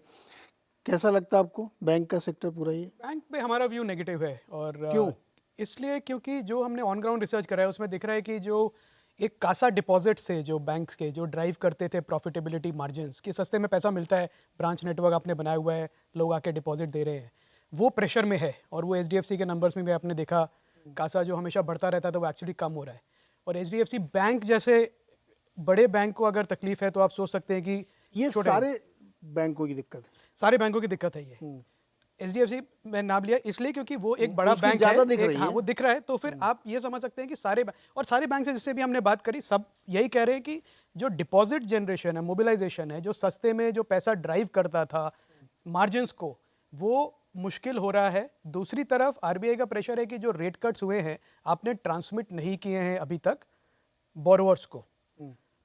Speaker 1: कैसा लगता है आपको बैंक का सेक्टर पूरा ये?
Speaker 2: बैंक पे हमारा व्यू नेगेटिव है। और
Speaker 1: क्यों?
Speaker 2: इसलिए क्योंकि जो हमने ऑन ग्राउंड रिसर्च करा है उसमें दिख रहा है कि जो एक कासा डिपॉजिट से जो बैंक्स के जो ड्राइव करते थे प्रॉफिटेबिलिटी मार्जिन्स कि सस्ते में पैसा मिलता है, ब्रांच नेटवर्क आपने बनाया हुआ है, लोग आके डिपॉजिट दे रहे हैं, वो प्रेशर में है। और वो एचडीएफसी के नंबर्स में भी आपने देखा कासा जो हमेशा बढ़ता रहता था वो एक्चुअली कम हो रहा है। और एचडीएफसी बैंक जैसे बड़े बैंक को अगर तकलीफ है तो आप सोच सकते हैं कि
Speaker 1: ये सारे बैंकों की दिक्कत है।
Speaker 2: सारे बैंकों की दिक्कत है ये। एचडीएफसी मैं नाम लिया इसलिए क्योंकि वो एक बड़ा
Speaker 1: उसकी
Speaker 2: बैंक
Speaker 1: ज़्यादा
Speaker 2: है,
Speaker 1: दिख रही
Speaker 2: हाँ
Speaker 1: है।
Speaker 2: वो दिख रहा है। तो फिर आप ये समझ सकते हैं कि सारे और सारे बैंक से जिससे भी हमने बात करी सब यही कह रहे हैं कि जो डिपॉजिट जनरेशन है, मोबिलाइजेशन है, जो सस्ते में जो पैसा ड्राइव करता था मार्जिन्स को, वो मुश्किल हो रहा है। दूसरी तरफ आरबीआई का प्रेशर है कि जो रेट कट्स हुए हैं आपने ट्रांसमिट नहीं किए हैं अभी तक बोरोवर्स को,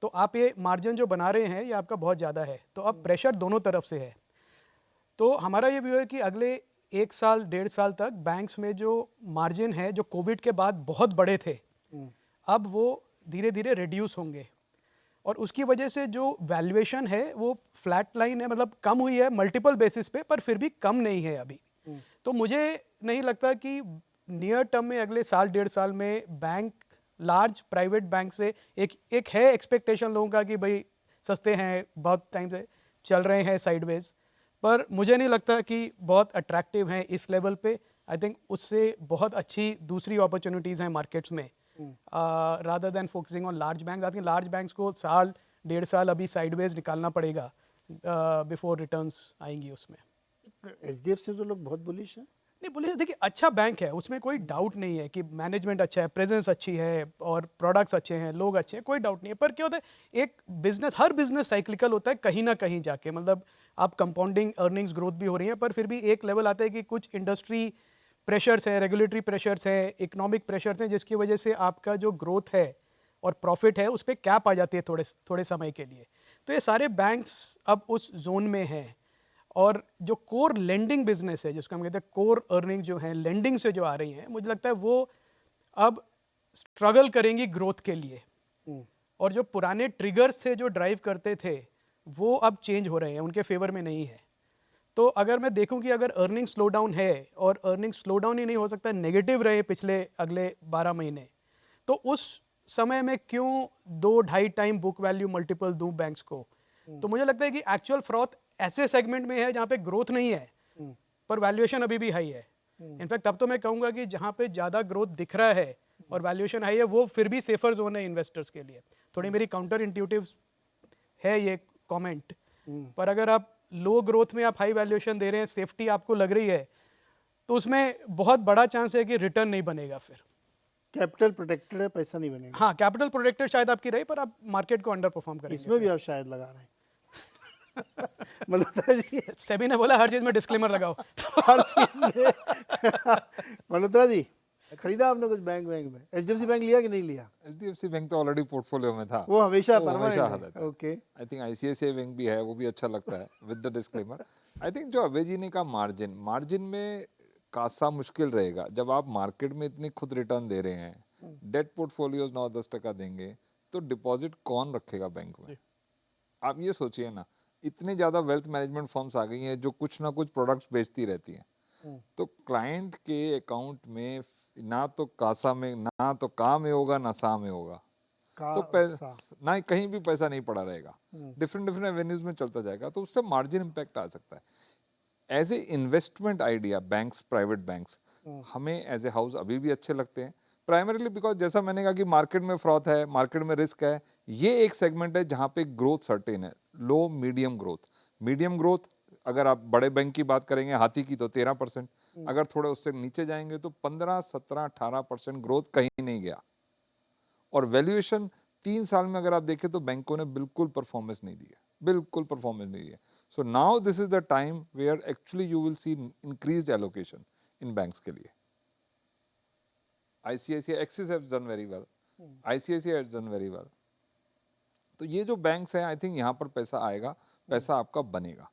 Speaker 2: तो आप ये मार्जिन जो बना रहे हैं ये आपका बहुत ज़्यादा है। तो अब प्रेशर दोनों तरफ से है। तो हमारा ये व्यू है कि अगले 1 साल 1.5 साल तक बैंक्स में जो मार्जिन है जो कोविड के बाद बहुत बड़े थे, अब वो धीरे धीरे रिड्यूस होंगे, और उसकी वजह से जो वैल्यूएशन है वो फ्लैट लाइन है, मतलब कम हुई है मल्टीपल बेसिस पे, पर फिर भी कम नहीं है अभी। तो मुझे नहीं लगता कि नियर टर्म में अगले साल 1.5 साल में बैंक लार्ज प्राइवेट बैंक से एक है एक्सपेक्टेशन लोगों का कि भाई सस्ते हैं, बहुत टाइम से चल रहे हैं साइडवेज, पर मुझे नहीं लगता कि बहुत अट्रैक्टिव हैं इस लेवल पे। आई थिंक उससे बहुत अच्छी दूसरी अपॉर्चुनिटीज़ हैं मार्केट्स में, rather than focusing on large bank. I think large banks को 1.5 साल अभी साइडवेज निकालना पड़ेगा बिफोर रिटर्न्स आएंगी उसमें।
Speaker 1: एचडीएफसी तो लोग बहुत बुलिश हैं।
Speaker 2: नहीं बोलिए, देखिए अच्छा बैंक है, उसमें कोई डाउट नहीं है कि मैनेजमेंट अच्छा है, प्रेजेंस अच्छी है और प्रोडक्ट्स अच्छे हैं, लोग अच्छे हैं, कोई डाउट नहीं है। पर क्या होता है, एक बिजनेस, हर बिजनेस साइक्लिकल होता है कहीं ना कहीं जाके, मतलब आप कंपाउंडिंग अर्निंग्स ग्रोथ भी हो रही है, पर फिर भी एक लेवल आता है कि कुछ इंडस्ट्री प्रेशर्स हैं, रेगुलेटरी प्रेशर्स हैं, इकोनॉमिक प्रेशर्स हैं, जिसकी वजह से आपका जो ग्रोथ है और प्रॉफिट है उस पर कैप आ जाती है थोड़े समय के लिए। तो ये सारे बैंक्स अब उस जोन में हैं, और जो कोर लेंडिंग बिजनेस है जिसको हम कहते हैं कोर अर्निंग जो है लेंडिंग से जो आ रही हैं, मुझे लगता है वो अब स्ट्रगल करेंगी ग्रोथ के लिए। और जो पुराने ट्रिगर्स थे जो ड्राइव करते थे वो अब चेंज हो रहे हैं, उनके फेवर में नहीं है। तो अगर मैं देखूं कि अगर अर्निंग स्लो डाउन है, और अर्निंग स्लो डाउन ही नहीं हो सकता नेगेटिव रहे पिछले अगले 12 महीने, तो उस समय में क्यों 2-2.5 टाइम बुक वैल्यू मल्टीपल दूं बैंक्स को? तो मुझे लगता है कि एक्चुअल फ्रॉड ऐसे सेगमेंट में है जहाँ पे ग्रोथ नहीं है पर वैल्यूएशन अभी भी हाई है। इनफैक्ट अब तो मैं कहूँगा कि जहाँ पे ज़्यादा ग्रोथ दिख रहा है और वैल्यूएशन हाई है वो फिर भी सेफर जोन है इन्वेस्टर्स के लिए। थोड़ी मेरी काउंटर इंट्यूटिव है ये कमेंट, पर अगर आप लो ग्रोथ में आप हाई वैल्यूएशन दे रहे हैं, सेफ्टी आपको लग रही है, तो उसमें बहुत बड़ा चांस है कि रिटर्न नहीं बनेगा फिर।
Speaker 1: कैपिटल प्रोटेक्टेड है, पैसा नहीं बनेगा।
Speaker 2: हाँ, कैपिटल प्रोटेक्टेड शायद आपकी रही, पर आप मार्केट को अंडर परफॉर्म करेंगे।
Speaker 1: इसमें भी आप शायद लगा रहे हैं मल्होत्रा जी।
Speaker 2: सेबी ने बोला हर चीज़ में डिस्क्लेमर लगाओ।
Speaker 1: हर चीज में मल्होत्रा जी, खरीदा आपने कुछ बैंक में? एचडीएफसी बैंक लिया कि नहीं लिया?
Speaker 4: एचडीएफसी बैंक तो ऑलरेडी पोर्टफोलियो में था,
Speaker 1: वो हमेशा
Speaker 4: वो हमेशा
Speaker 1: परमानेंट
Speaker 4: रहता
Speaker 1: है।
Speaker 4: है।
Speaker 1: Okay,
Speaker 4: I think ICICI bank भी है, वो भी अच्छा लगता है with the disclaimer. I think जो अभय जी ने कहा मार्जिन में कासा मुश्किल रहेगा जब आप मार्केट में इतनी खुद रिटर्न दे रहे हैं, डेट पोर्टफोलियोज 9-10% देंगे, तो डिपॉजिट कौन रखेगा बैंक में? आप ये सोचिए ना, इतने ज़्यादा वेल्थ मैनेजमेंट फर्म्स आ गई हैं जो कुछ ना कुछ प्रोडक्ट्स बेचती रहती हैं, तो क्लाइंट के अकाउंट में ना तो कासा में, ना तो का में होगा, ना सा में होगा, तो ना कहीं भी पैसा नहीं पड़ा रहेगा, डिफरेंट एवेन्यूज में चलता जाएगा, तो उससे मार्जिन इम्पैक्ट आ सकता है। As a investment idea banks, private banks हमें एज ए हाउस अभी भी अच्छे लगते हैं, प्राइमरीली बिकॉज जैसा मैंने कहा कि मार्केट में फ्रॉड है, मार्केट में रिस्क है। ये एक सेगमेंट है जहाँ पे ग्रोथ सर्टेन है, लो मीडियम ग्रोथ। अगर आप बड़े बैंक की बात करेंगे हाथी की तो 13%, अगर थोड़े उससे नीचे जाएंगे तो 15, 17, 18% ग्रोथ कहीं नहीं गया। और वैल्यूएशन 3 साल में अगर आप देखें तो बैंकों ने बिल्कुल परफॉर्मेंस नहीं दी है, so now this is the time where actually you will see increased allocation in banks के लिए। ICICI Axis has done very well, ICICI has done very well. तो ये जो बैंक्स हैं, आई थिंक यहाँ पर पैसा आएगा, पैसा आपका बनेगा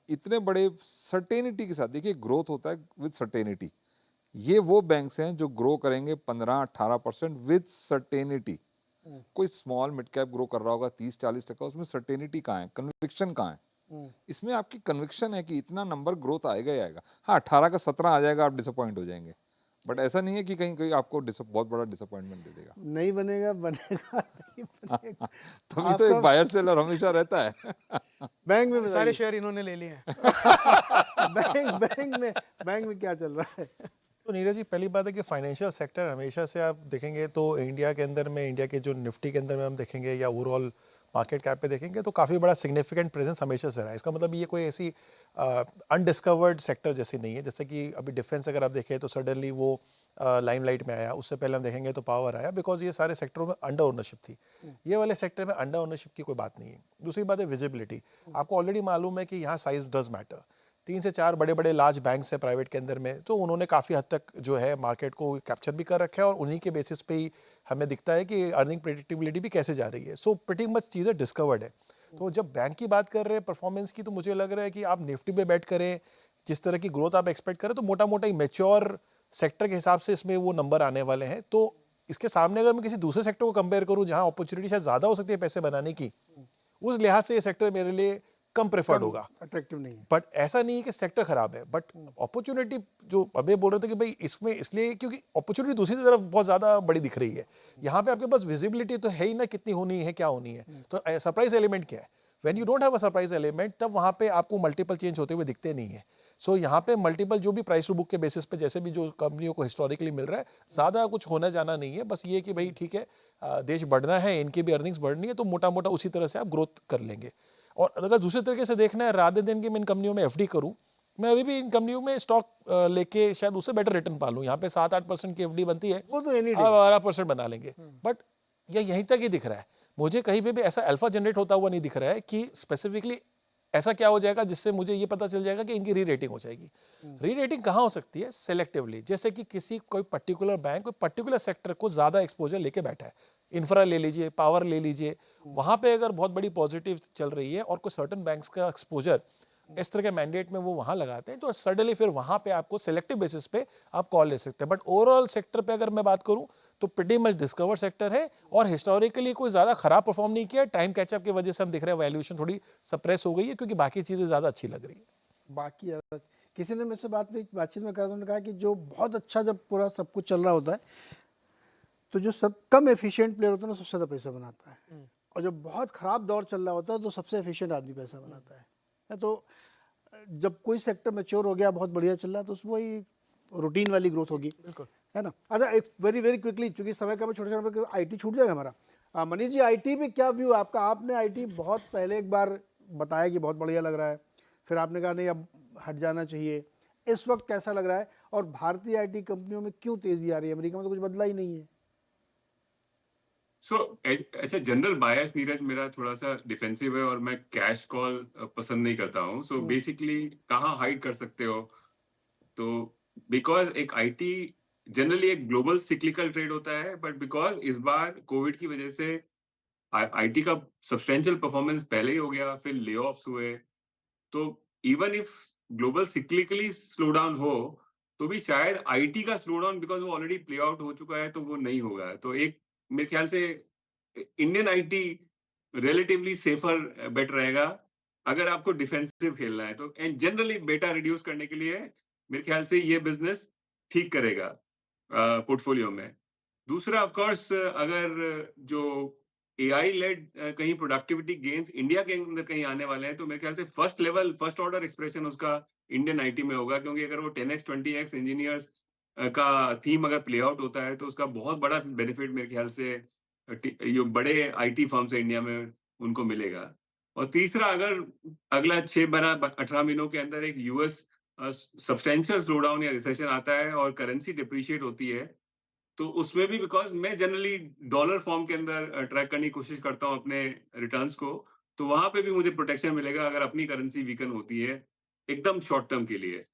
Speaker 4: इतने बड़े सर्टेनिटी के साथ। देखिए ग्रोथ होता है विद सर्टेनिटी, ये वो बैंक्स हैं जो ग्रो करेंगे 15-18% विद सर्टेनिटी। कोई स्मॉल मिड कैप ग्रो कर रहा होगा 30-40%, उसमें सर्टेनिटी कहाँ है, कन्विक्शन कहाँ है? इसमें आपकी कन्विक्शन है कि इतना नंबर ग्रोथ आएगा ही आएगा। हाँ 18 का 17 आ जाएगा, आप डिसअपॉइंट हो जाएंगे, बट ऐसा नहीं है कि कहीं आपको बहुत बड़ा डिसअपॉइंटमेंट दे देगा।
Speaker 1: नहीं बनेगा नहीं बनेगा।
Speaker 4: तभी तो एक बायर सेलर हमेशा रहता है।
Speaker 1: बैंक में
Speaker 2: सारे शेयर इन्होंने ले लिए हैं।
Speaker 1: बैंक में क्या चल रहा है?
Speaker 5: तो नीरज जी, पहली बात है कि फाइनेंशियल सेक्टर हमेशा से आप देखेंगे तो इंडिया के अंदर में, इंडिया के जो निफ्टी के अंदर में हम देखेंगे या ओवरऑल मार्केट कैप पे देखेंगे तो काफ़ी बड़ा सिग्निफिकेंट प्रेजेंस हमेशा से रहा है। इसका मतलब ये कोई ऐसी अनडिस्कवर्ड सेक्टर जैसे नहीं है। जैसे कि अभी डिफेंस अगर आप देखें तो सडनली वो लाइमलाइट में आया, उससे पहले हम देखेंगे तो पावर आया, बिकॉज ये सारे सेक्टरों में अंडर ओनरशिप थी। ये वाले सेक्टर में अंडर ओनरशिप की कोई बात नहीं है। दूसरी बात है विजिबिलिटी। आपको ऑलरेडी मालूम है कि यहाँ साइज डज मैटर। 3 से 4 बड़े बड़े लार्ज बैंक्स हैं प्राइवेट के अंदर में, तो उन्होंने काफ़ी हद तक जो है मार्केट को कैप्चर भी कर रखा है और उन्हीं के बेसिस पे ही हमें दिखता है कि अर्निंग प्रेडिक्टेबिलिटी भी कैसे जा रही है। सो प्रीटी मच चीज़ें डिस्कवर्ड है। तो जब बैंक की बात कर रहे हैं परफॉर्मेंस की, तो मुझे लग रहा है कि आप निफ्टी पे बैठ करें, जिस तरह की ग्रोथ आप एक्सपेक्ट करें, तो मोटा मोटा ही मैच्योर सेक्टर के हिसाब से इसमें वो नंबर आने वाले हैं। तो इसके सामने अगर मैं किसी दूसरे सेक्टर को कंपेयर करूँ जहाँ अपॉर्चुनिटी शायद ज़्यादा हो सकती है पैसे बनाने की, उस लिहाज से ये सेक्टर मेरे लिए कम प्रेफर्ड होगा,
Speaker 1: अट्रैक्टिव नहीं है।
Speaker 5: बट ऐसा नहीं है कि सेक्टर खराब है, बट अपॉर्चुनिटी जो अभी बोल रहे थे कि भाई इसमें इसलिए क्योंकि अपॉर्चुनिटी दूसरी तरफ बहुत ज्यादा बड़ी दिख रही है। यहाँ पे आपके पास विजिबिलिटी तो है ही ना, कितनी होनी है, क्या होनी है। तो सरप्राइज एलिमेंट क्या है? When you don't have a surprise element, तब वहाँ पे आपको मल्टीपल चेंज होते हुए दिखते नहीं है। सो यहाँ पे मल्टीपल जो भी प्राइस टू बुक के बेसिस पे जैसे भी जो कंपनियों को हिस्टोरिकली मिल रहा है, ज़्यादा कुछ होना जाना नहीं है। बस ये कि भाई ठीक है, देश बढ़ना है, इनकी भी अर्निंग्स बढ़नी है, तो मोटा मोटा उसी तरह से आप ग्रोथ कर लेंगे। और अगर दूसरे तरीके से देखना है, रादर देन कि मैं इन कंपनियों में एफडी करूं, मैं अभी भी इन कंपनियों में स्टॉक लेके शायद उससे बेटर रिटर्न पा लूं। यहाँ पे 7-8% की एफडी बनती है,
Speaker 1: वो तो एनी डे
Speaker 5: 12% बना लेंगे, बट ये यहीं तक ही दिख रहा है। मुझे कहीं पे भी ऐसा अल्फा जनरेट होता हुआ नहीं दिख रहा है कि स्पेसिफिकली ऐसा क्या हो जाएगा जिससे मुझे ये पता चल जाएगा कि इनकी री रेटिंग हो जाएगी। री रेटिंग कहाँ हो सकती है? सेलेक्टिवली, जैसे कि किसी कोई पर्टिकुलर बैंक कोई पर्टिकुलर सेक्टर को ज्यादा एक्सपोजर लेके बैठा है, इंफ्रा ले लीजिए, पावर ले लीजिए, वहां पे अगर बहुत बड़ी पॉजिटिव चल रही है और कोई सर्टेन बैंक्स का एक्सपोजर इस तरह के मैंडेट में वो वहां लगाते हैं, तो सडनली फिर वहां पे आपको सेलेक्टिव बेसिस पे आप कॉल ले सकते हैं। बट ओवरऑल सेक्टर पे अगर मैं बात करूं तो प्रीटी मच डिस्कवर सेक्टर है और हिस्टोरिकली कोई ज़्यादा खराब परफॉर्म नहीं किया। टाइम कैचअप की वजह से हम दिख रहे हैं वैल्यूएशन थोड़ी सप्रेस हो गई है क्योंकि बाकी चीज़ें ज़्यादा अच्छी लग रही है।
Speaker 1: बाकी किसी ने मेरे से बातचीत में कहा, उन्होंने कहा कि जो बहुत अच्छा जब पूरा सब कुछ चल रहा होता है तो जो सब कम एफिशिएंट प्लेयर होता है ना सबसे ज़्यादा पैसा बनाता है, और जब बहुत ख़राब दौर चल रहा होता है तो सबसे एफिशिएंट आदमी पैसा बनाता है। तो जब कोई सेक्टर मैच्योर हो गया, बहुत बढ़िया चल रहा है, तो उसमें वही रूटीन वाली ग्रोथ होगी,
Speaker 2: बिल्कुल,
Speaker 1: है ना। अच्छा, एक वेरी वेरी क्विकली, चूंकि समय का मैं छोटे छोटे आईटी छूट जाएगा हमारा। मनीष जी, आईटी पे क्या व्यू आपका? आपने आईटी बहुत पहले एक बार बताया कि बहुत बढ़िया लग रहा है, फिर आपने कहा नहीं अब हट जाना चाहिए। इस वक्त कैसा लग रहा है, और भारतीय आईटी कंपनियों में क्यों तेजी आ रही है? अमेरिका में तो कुछ बदला ही नहीं है।
Speaker 3: अच्छा, जनरल बायस नीरज मेरा थोड़ा सा डिफेंसिव है और मैं कैश कॉल पसंद नहीं करता हूँ। सो बेसिकली कहाँ हाइड कर सकते हो, तो बिकॉज एक आईटी जनरली एक ग्लोबल सिक्लिकल ट्रेड होता है, बट बिकॉज इस बार कोविड की वजह से आईटी का सब्सटेंशियल परफॉर्मेंस पहले ही हो गया, फिर ले ऑफ्स हुए, तो even if global cyclically slow down हो तो भी शायद आईटी का स्लो डाउन बिकॉज वो ऑलरेडी प्ले आउट हो चुका है तो वो नहीं होगा। तो एक मेरे ख्याल से इंडियन आईटी रिलेटिवली सेफर बेट रहेगा अगर आपको डिफेंसिव खेलना है तो। एंड जनरली बेटा रिड्यूस करने के लिए मेरे ख्याल से ये बिजनेस ठीक करेगा पोर्टफोलियो में। दूसरा ऑफ कोर्स अगर जो एआई लेड कहीं प्रोडक्टिविटी गेन्स इंडिया के अंदर कहीं आने वाले हैं तो मेरे ख्याल से फर्स्ट ऑर्डर एक्सप्रेशन उसका इंडियन आईटी में होगा, क्योंकि अगर वो 10x 20x इंजीनियर्स का थीम अगर प्ले आउट होता है तो उसका बहुत बड़ा बेनिफिट मेरे ख्याल से ये बड़े आईटी फर्म्स है इंडिया में उनको मिलेगा। और तीसरा, अगर अगला 6-12-18 महीनों के अंदर एक यूएस सब्सटेंशियल स्लो डाउन या रिसेशन आता है और करेंसी डिप्रिशिएट होती है तो उसमें भी, बिकॉज मैं जनरली डॉलर फॉर्म के अंदर ट्रैक करने की कोशिश करता हूँ अपने रिटर्न्स को, तो वहां पे भी मुझे प्रोटेक्शन मिलेगा अगर अपनी करेंसी वीकन होती है एकदम शॉर्ट टर्म के लिए।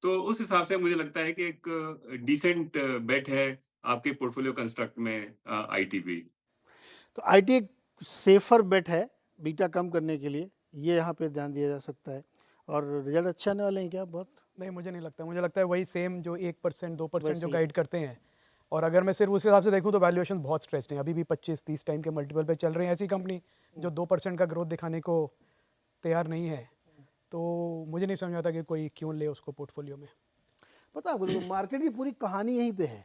Speaker 3: तो उस हिसाब से मुझे लगता है कि एक डिसेंट बेट है आपके पोर्टफोलियो कंस्ट्रक्ट में आईटी भी।
Speaker 1: तो आईटी एक सेफर बेट है बीटा कम करने के लिए, ये यहाँ पे ध्यान दिया जा सकता है। और रिजल्ट अच्छे आने वाले हैं क्या? बहुत
Speaker 2: नहीं मुझे नहीं लगता, मुझे लगता है वही सेम जो 1% 2%
Speaker 1: वैसे
Speaker 2: जो
Speaker 1: ही।
Speaker 2: गाइड करते हैं। और अगर मैं सिर्फ उस हिसाब से देखूं तो वैल्यूएशन बहुत स्ट्रेस्ड है, अभी भी 25-30 टाइम के मल्टीपल पे चल रहे हैं ऐसी कंपनी जो 2% का ग्रोथ दिखाने को तैयार नहीं है। तो मुझे नहीं समझ आता कि कोई क्यों ले उसको पोर्टफोलियो में।
Speaker 1: पता है आपको, देखो मार्केट की पूरी कहानी यहीं पे है।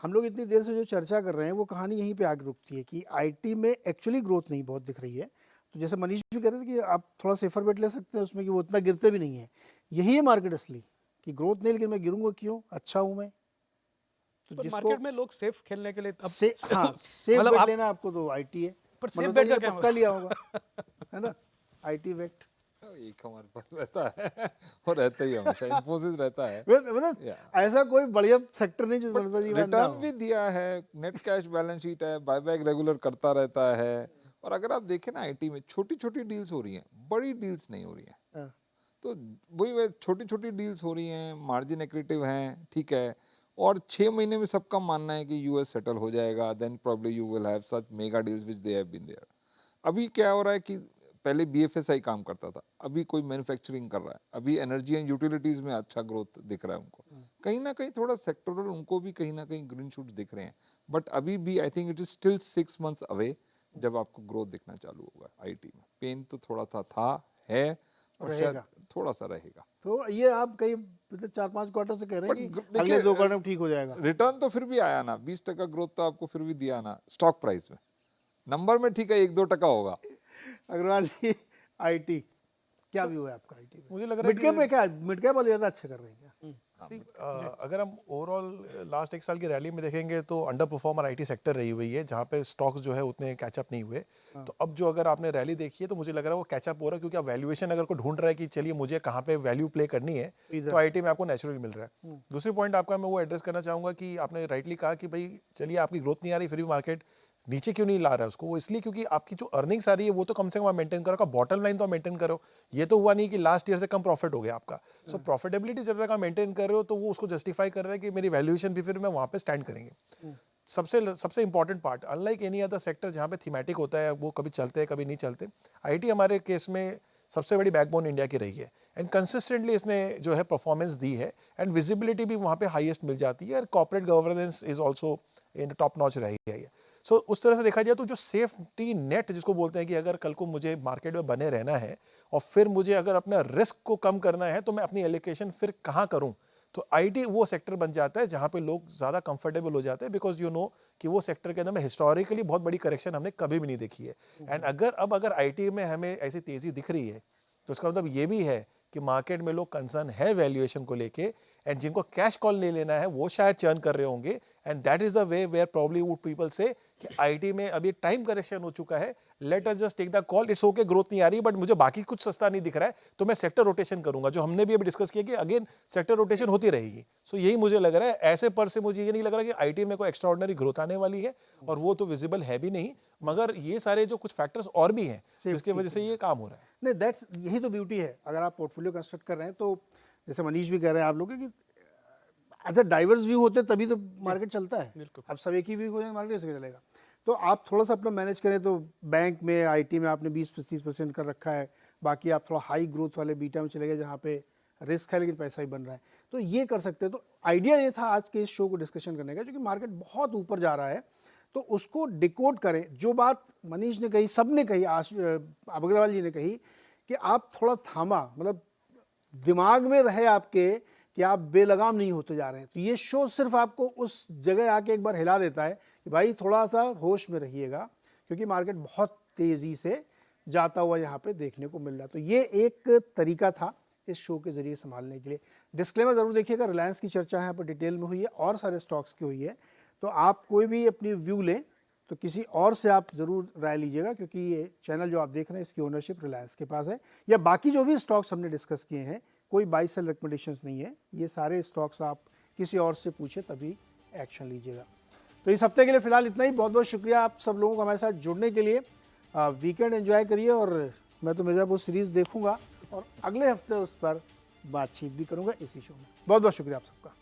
Speaker 1: हम लोग इतनी देर से जो चर्चा कर रहे हैं वो कहानी यहीं पे आगे रुकती है कि आईटी में एक्चुअली ग्रोथ नहीं बहुत दिख रही है। तो जैसे मनीष भी कह रहे थे कि आप थोड़ा सेफर बेट ले सकते हैं उसमें कि वो इतना गिरते भी नहीं है। यही है मार्केट असली, कि ग्रोथ नहीं लेकिन मैं गिरूंगा क्यों, अच्छा हूँ मैं। तो
Speaker 2: पर
Speaker 1: जिसको
Speaker 2: मार्केट में लोग सेफ खेलने के लिए अब
Speaker 1: हाँ सेफ
Speaker 2: मतलब
Speaker 1: बेट
Speaker 2: आप
Speaker 1: लेना आपको तो आईटी है।
Speaker 2: पर सेफ
Speaker 1: मनोज
Speaker 2: बेट
Speaker 1: जी
Speaker 2: का
Speaker 1: ने
Speaker 2: क्या
Speaker 1: पक्का लिया होगा, है ना, आईटी बेट।
Speaker 4: एक हमारे पास रहता है और रहता ही हमेशा इन्फोसिस रहता है।
Speaker 1: मतलब ऐसा कोई बढ़िया सेक्टर नहीं जो मनोज जी ना
Speaker 4: रिटर्न
Speaker 1: हो।
Speaker 4: भी दिया है, नेट कैश बैलेंस शीट है, बायबैक रेगुलर करता रहता है। और अगर आप देखें ना आईटी में छोटी छोटी डील्स हो रही हैं, बड़ी डील्स नहीं हो रही हैं।
Speaker 1: हाँ।
Speaker 4: तो वही छोटी छोटी डील्स हो रही हैं, मार्जिन एक्रेटिव हैं, ठीक है। और 6 महीने में सबका मानना है कि यूएस सेटल हो जाएगा, then probably you will have such mega deals which they have been there. अभी क्या हो रहा है कि पहले बीएफएसआई काम करता था, अभी कोई मैन्युफैक्चरिंग कर रहा है, अभी एनर्जी एंड यूटिलिटीज में अच्छा ग्रोथ दिख रहा है उनको। कहीं ना कहीं थोड़ा सेक्टरल उनको भी कहीं ना कहीं ग्रीन शूट्स दिख रहे हैं। बट अभी भी I think it is still 6 months away जब आपको ग्रोथ दिखना चालू होगा आईटी में। पेन तो थोड़ा सा था, है, और शायद
Speaker 1: रहेगा।
Speaker 4: थोड़ा सा रहेगा।
Speaker 1: तो ये आप कई मतलब 4-5 क्वार्टर से कह रहे हैं
Speaker 4: But
Speaker 1: कि अगले 2 क्वार्टर में ठीक हो जाएगा।
Speaker 4: रिटर्न तो फिर भी आया ना, 20% ग्रोथ तो आपको फिर भी दिया ना स्टॉक प्राइस में। नंबर में ठीक है 1-2% होगा।
Speaker 1: अग्रवाल जी, आईटी क्या व्यू है आपका आईटी में?
Speaker 5: मुझे लग रहा है
Speaker 1: मिड कैप में क्या, मिड कैप वाले ज़्यादा अच्छा कर रहे हैं क्या?
Speaker 5: अगर हम ओवरऑल लास्ट 1 साल की रैली में देखेंगे तो अंडर परफॉर्मर आईटी सेक्टर रही हुई है, जहाँ पे स्टॉक्स जो है उतने कैचअप नहीं हुए। तो अब जो अगर आपने रैली देखी है तो मुझे लग रहा है वो कैचअप हो रहा है, क्योंकि अब वैल्यूएशन अगर को ढूंढ रहा है कि चलिए मुझे कहाँ पे वैल्यू प्ले करनी है, तो आईटी में आपको नेचुरली मिल रहा है। दूसरी पॉइंट आपका मैं वो एड्रेस करना चाहूँगा कि आपने राइटली कहा कि भाई चलिए आपकी ग्रोथ नहीं आ रही फिर भी मार्केट नीचे क्यों नहीं ला रहा है उसको। वो इसलिए क्योंकि आपकी जो अर्निंग्स आ रही है वो तो कम से कम आप मेंटेन करो, बॉटम लाइन तो आप मेंटेन करो। ये तो हुआ नहीं कि लास्ट ईयर से कम प्रॉफिट हो गया आपका। सो प्रॉफिटेबिलिटी जब तक आप मेंटेन कर रहे हो तो वो उसको जस्टिफाई कर रहा है कि मेरी वैल्यूएशन भी फिर मैं वहाँ पे स्टैंड करेंगे। सबसे important part, unlike any other sector जहाँ पे थीमेटिक होता है, वो कभी चलते हैं कभी नहीं चलते, आईटी हमारे केस में सबसे बड़ी बैकबोन इंडिया की रही है। एंड कंसिस्टेंटली इसने जो है परफॉर्मेंस दी है, एंड विजिबिलिटी भी वहाँ पे हाईएस्ट मिल जाती है। और corporate governance is also in top notch रही है। सो उस तरह से देखा जाए तो जो सेफ्टी नेट जिसको बोलते हैं कि अगर कल को मुझे मार्केट में बने रहना है और फिर मुझे अगर अपना रिस्क को कम करना है तो मैं अपनी एलोकेशन फिर कहाँ करूँ, तो आईटी वो सेक्टर बन जाता है जहाँ पे लोग ज़्यादा कंफर्टेबल हो जाते हैं, बिकॉज यू नो कि वो सेक्टर के अंदर में हिस्टोरिकली बहुत बड़ी करेक्शन हमने कभी भी नहीं देखी है। एंड अगर आईटी में हमें ऐसी तेज़ी दिख रही है तो उसका मतलब ये भी है कि मार्केट में लोग कंसर्न है वैल्यूएशन को लेके, एंड जिनको कैश कॉल ले लेना है वो शायद चर्न कर रहे होंगे, and that is the way where probably would people say कि आईटी में अभी टाइम करेक्शन हो चुका है, let us just take the call, it's okay growth नहीं आ रही बट मुझे बाकी कुछ सस्ता नहीं दिख रहा है तो मैं सेक्टर रोटेशन करूंगा, जो हमने भी अभी डिस्कस किया कि अगेन सेक्टर रोटेशन होती रहेगी। सो यही मुझे लग रहा है, ऐसे पर से मुझे ये नहीं लग रहा कि आईटी में कोई एक्स्ट्राऑर्डिनरी ग्रोथ आने वाली है, और वो तो विजिबल है भी नहीं, मगर ये सारे जो कुछ फैक्टर्स और भी हैं जिसकी वजह से ये काम हो रहा है।
Speaker 1: नहीं, दैट्स यही तो ब्यूटी है। अगर आप पोर्टफोलियो कंस्ट्रक्ट कर रहे हैं तो जैसे मनीष भी कह रहे हैं आप लोग कि अच्छा डाइवर्स व्यू होते तभी तो मार्केट चलता है।
Speaker 2: बिल्कुल।
Speaker 1: अब सब एक ही व्यू हो जाए मार्केट कैसे चलेगा? तो आप थोड़ा सा अपना मैनेज करें, तो बैंक में आईटी में आपने 20-25% कर रखा है, बाकी आप थोड़ा हाई ग्रोथ वाले बीटा में चले गए जहाँ पे रिस्क है लेकिन पैसा ही बन रहा है, तो ये कर सकते हैं। तो आइडिया ये था आज के इस शो को डिस्कशन करने का, क्योंकि मार्केट बहुत ऊपर जा रहा है तो उसको डिकोड करें। जो बात मनीष ने कही, सब ने कही, अग्रवाल जी ने कही कि आप थोड़ा थामा, मतलब दिमाग में रहे आपके कि आप बेलगाम नहीं होते जा रहे हैं। तो ये शो सिर्फ आपको उस जगह आके एक बार हिला देता है कि भाई थोड़ा सा होश में रहिएगा, क्योंकि मार्केट बहुत तेज़ी से जाता हुआ यहाँ पे देखने को मिल रहा है। तो ये एक तरीका था इस शो के ज़रिए संभालने के लिए। डिस्क्लेमर ज़रूर देखिएगा, रिलायंस की चर्चा यहाँ पर डिटेल में हुई है और सारे स्टॉक्स की हुई है, तो आप कोई भी अपनी व्यू लें तो किसी और से आप ज़रूर राय लीजिएगा, क्योंकि ये चैनल जो आप देख रहे हैं इसकी ओनरशिप रिलायंस के पास है, या बाकी जो भी स्टॉक्स हमने डिस्कस किए हैं कोई बाई सेल रिकमेंडेशंस नहीं है। ये सारे स्टॉक्स आप किसी और से पूछे तभी एक्शन लीजिएगा। तो इस हफ्ते के लिए फ़िलहाल इतना ही। बहुत बहुत शुक्रिया आप सब लोगों को हमारे साथ जुड़ने के लिए। वीकेंड एंजॉय करिए, और मैं तो मिर्ज़ापुर सीरीज़ देखूंगा और अगले हफ्ते उस पर बातचीत भी करूंगा इसी शो में। बहुत बहुत शुक्रिया आप सबका।